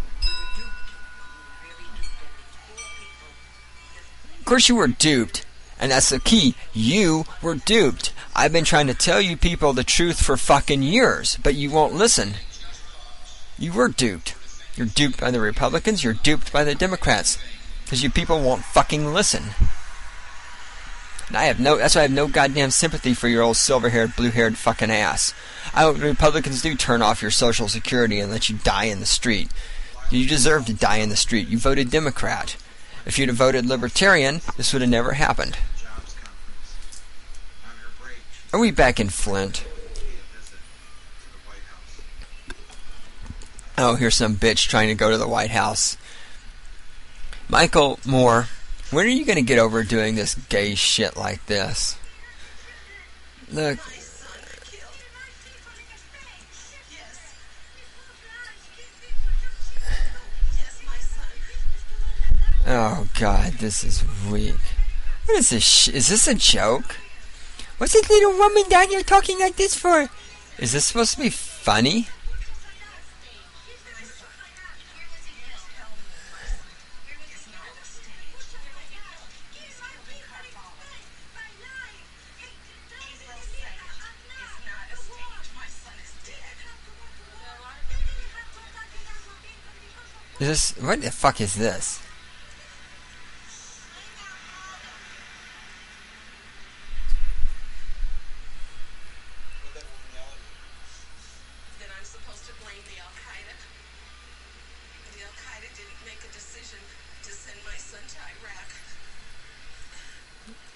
We really duped them. Of course you were duped. And that's the key. You were duped. I've been trying to tell you people the truth for fucking years, but you won't listen. You were duped. You're duped by the Republicans, you're duped by the Democrats. Because you people won't fucking listen. And that's why I have no goddamn sympathy for your old silver-haired, blue-haired fucking ass. I hope Republicans do turn off your Social Security and let you die in the street. You deserve to die in the street. You voted Democrat. If you'd have voted Libertarian, this would have never happened. Jobs conference. On her break, she Are we back in Flint? paid a visit to the White House. Oh, here's some bitch trying to go to the White House. Michael Moore, when are you going to get over doing this gay shit like this? Look. My son killed. Yes. Yes, my son. Oh, God, this is weak. What is this is this a joke? What's this little woman down here talking like this for? Is this supposed to be funny? Is this... What the fuck is this? Then I'm supposed to blame the Al-Qaeda. The Al-Qaeda didn't make a decision to send my son to Iraq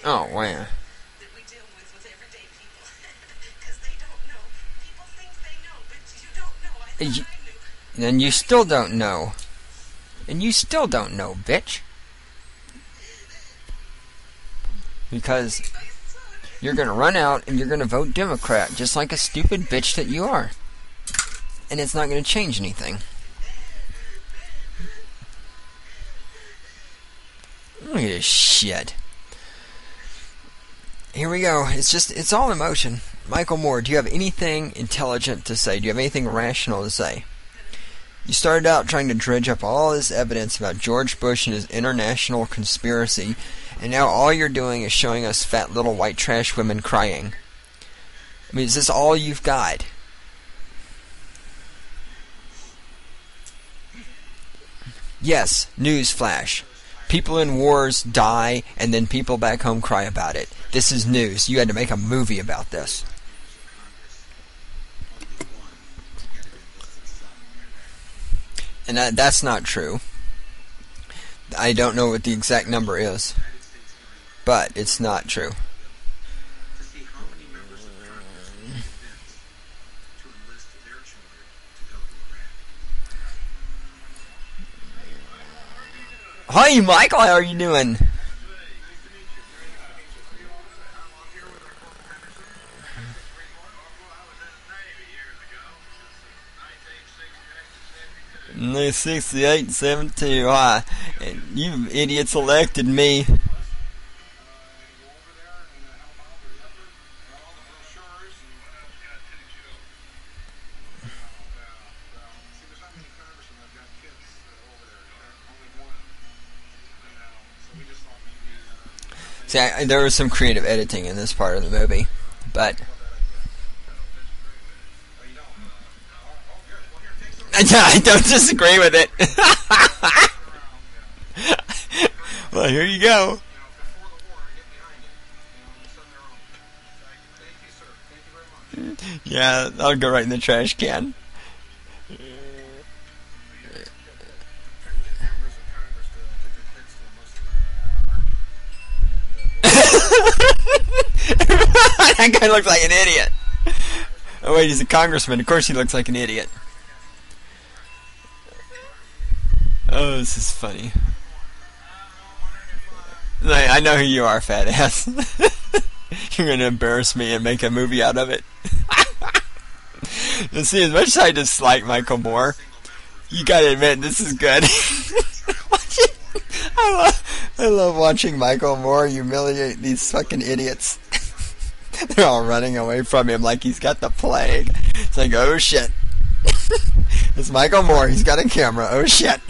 Oh, wow. that we deal with everyday people. Because they don't know. People think they know, but you don't know. I thought You- I knew. And you still don't know. And you still don't know, bitch. Because My son. you're gonna run out and you're gonna vote Democrat, just like a stupid bitch that you are. And it's not gonna change anything. Look at this shit. Here we go. It's all emotion. Michael Moore, do you have anything intelligent to say? Do you have anything rational to say? You started out trying to dredge up all this evidence about George Bush and his international conspiracy, and now all you're doing is showing us fat little white trash women crying. I mean, is this all you've got? Yes, newsflash. People in wars die, and then people back home cry about it. This is news. You had to make a movie about this. And that's not true. I don't know what the exact number is, but it's not true. To see how many members of Congress were convinced to enlist their children to go to Iraq. Hi, Michael. How are you doing? No, 68 and 72. Hi. And you idiots elected me. See, there was some creative editing in this part of the movie, but I don't disagree with it. Well, here you go. Yeah, I'll go right in the trash can. That guy looks like an idiot. Oh wait, he's a congressman. Of course he looks like an idiot. Oh, this is funny. I know who you are, fat ass. You're gonna embarrass me and make a movie out of it. You see, as much as I dislike Michael Moore, you gotta admit this is good. I love watching Michael Moore humiliate these fucking idiots. They're all running away from him like he's got the plague. It's like, oh shit. It's Michael Moore, he's got a camera, oh shit.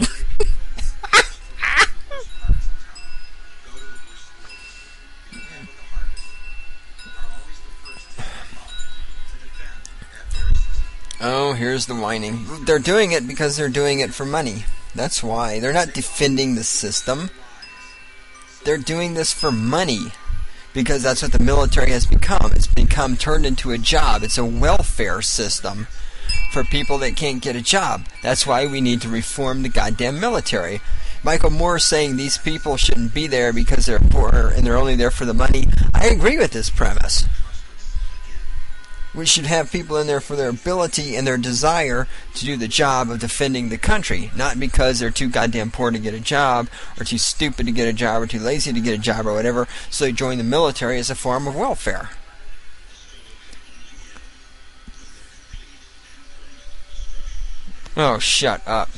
Oh, here's the whining. They're doing it because they're doing it for money. That's why. They're not defending the system. They're doing this for money. Because that's what the military has become. It's become turned into a job. It's a welfare system for people that can't get a job. That's why we need to reform the goddamn military. Michael Moore saying these people shouldn't be there because they're poor and they're only there for the money. I agree with this premise. We should have people in there for their ability and their desire to do the job of defending the country, not because they're too goddamn poor to get a job, or too stupid to get a job, or too lazy to get a job, or whatever, so they join the military as a form of welfare. Oh, shut up.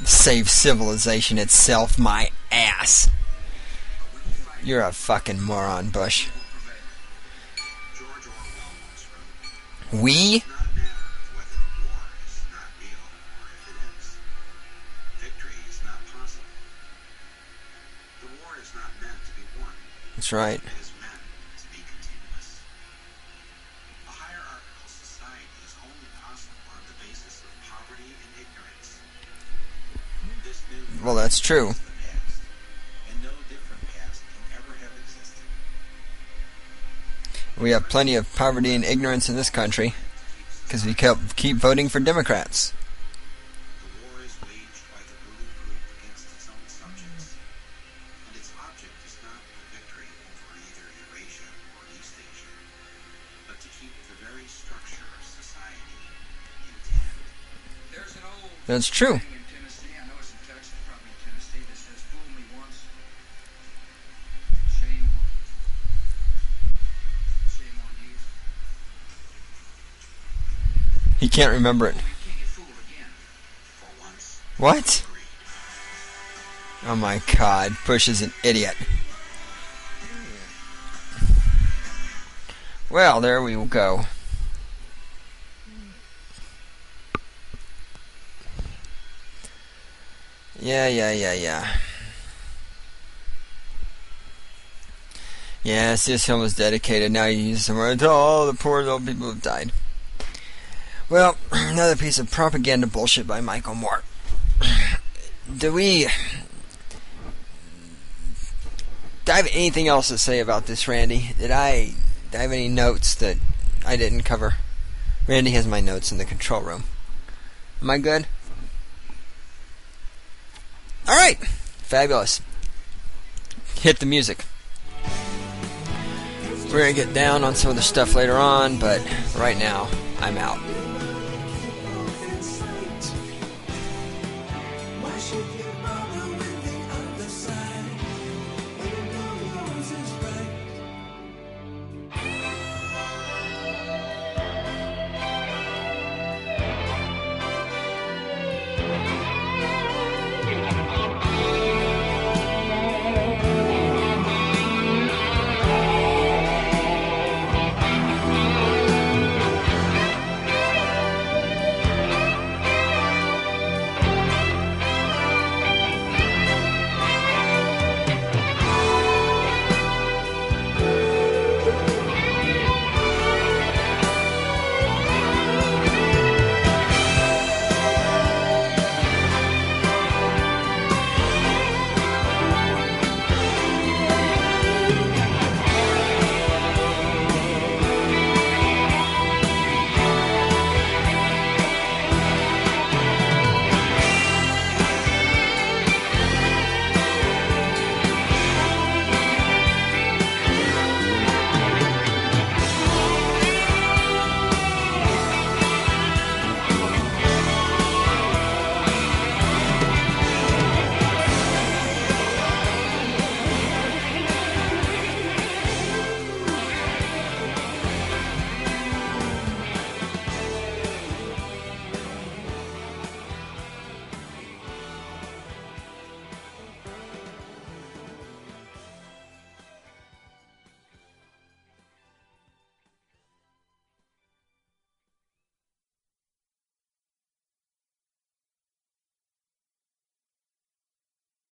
Save civilization itself, my ass. You're a fucking moron, Bush. We? It's not a matter of whether the war is not real or if it is. Victory is not possible. The war is not meant to be won. That's right. It is meant to be continuous. A hierarchical society is only possible on the basis of poverty and ignorance. This new Well, that's true. is the past, and no different past can ever have existed. We have plenty of poverty and ignorance in this country because we keep voting for Democrats. The war is waged by the ruling group against its own subjects, and its object is not the victory over either Eurasia or East Asia, but to keep the very structure of society intact. There's an old That's true. saying in Tennessee, I know it's in Texas, probably in Tennessee, that says, fool me once, shame on you. He can't remember it. You can't get fooled again. For once, What? agreed. Oh my god, Bush is an idiot. Well, there we go. Yeah. Yes, this film was dedicated. Now you use somewhere to all the poor little people who've died. Well, another piece of propaganda bullshit by Michael Moore. Do I have anything else to say about this, Randy? Do I have any notes that I didn't cover? Randy has my notes in the control room. Am I good? Alright! Fabulous. Hit the music. We're going to get down on some of the stuff later on, but right now, I'm out.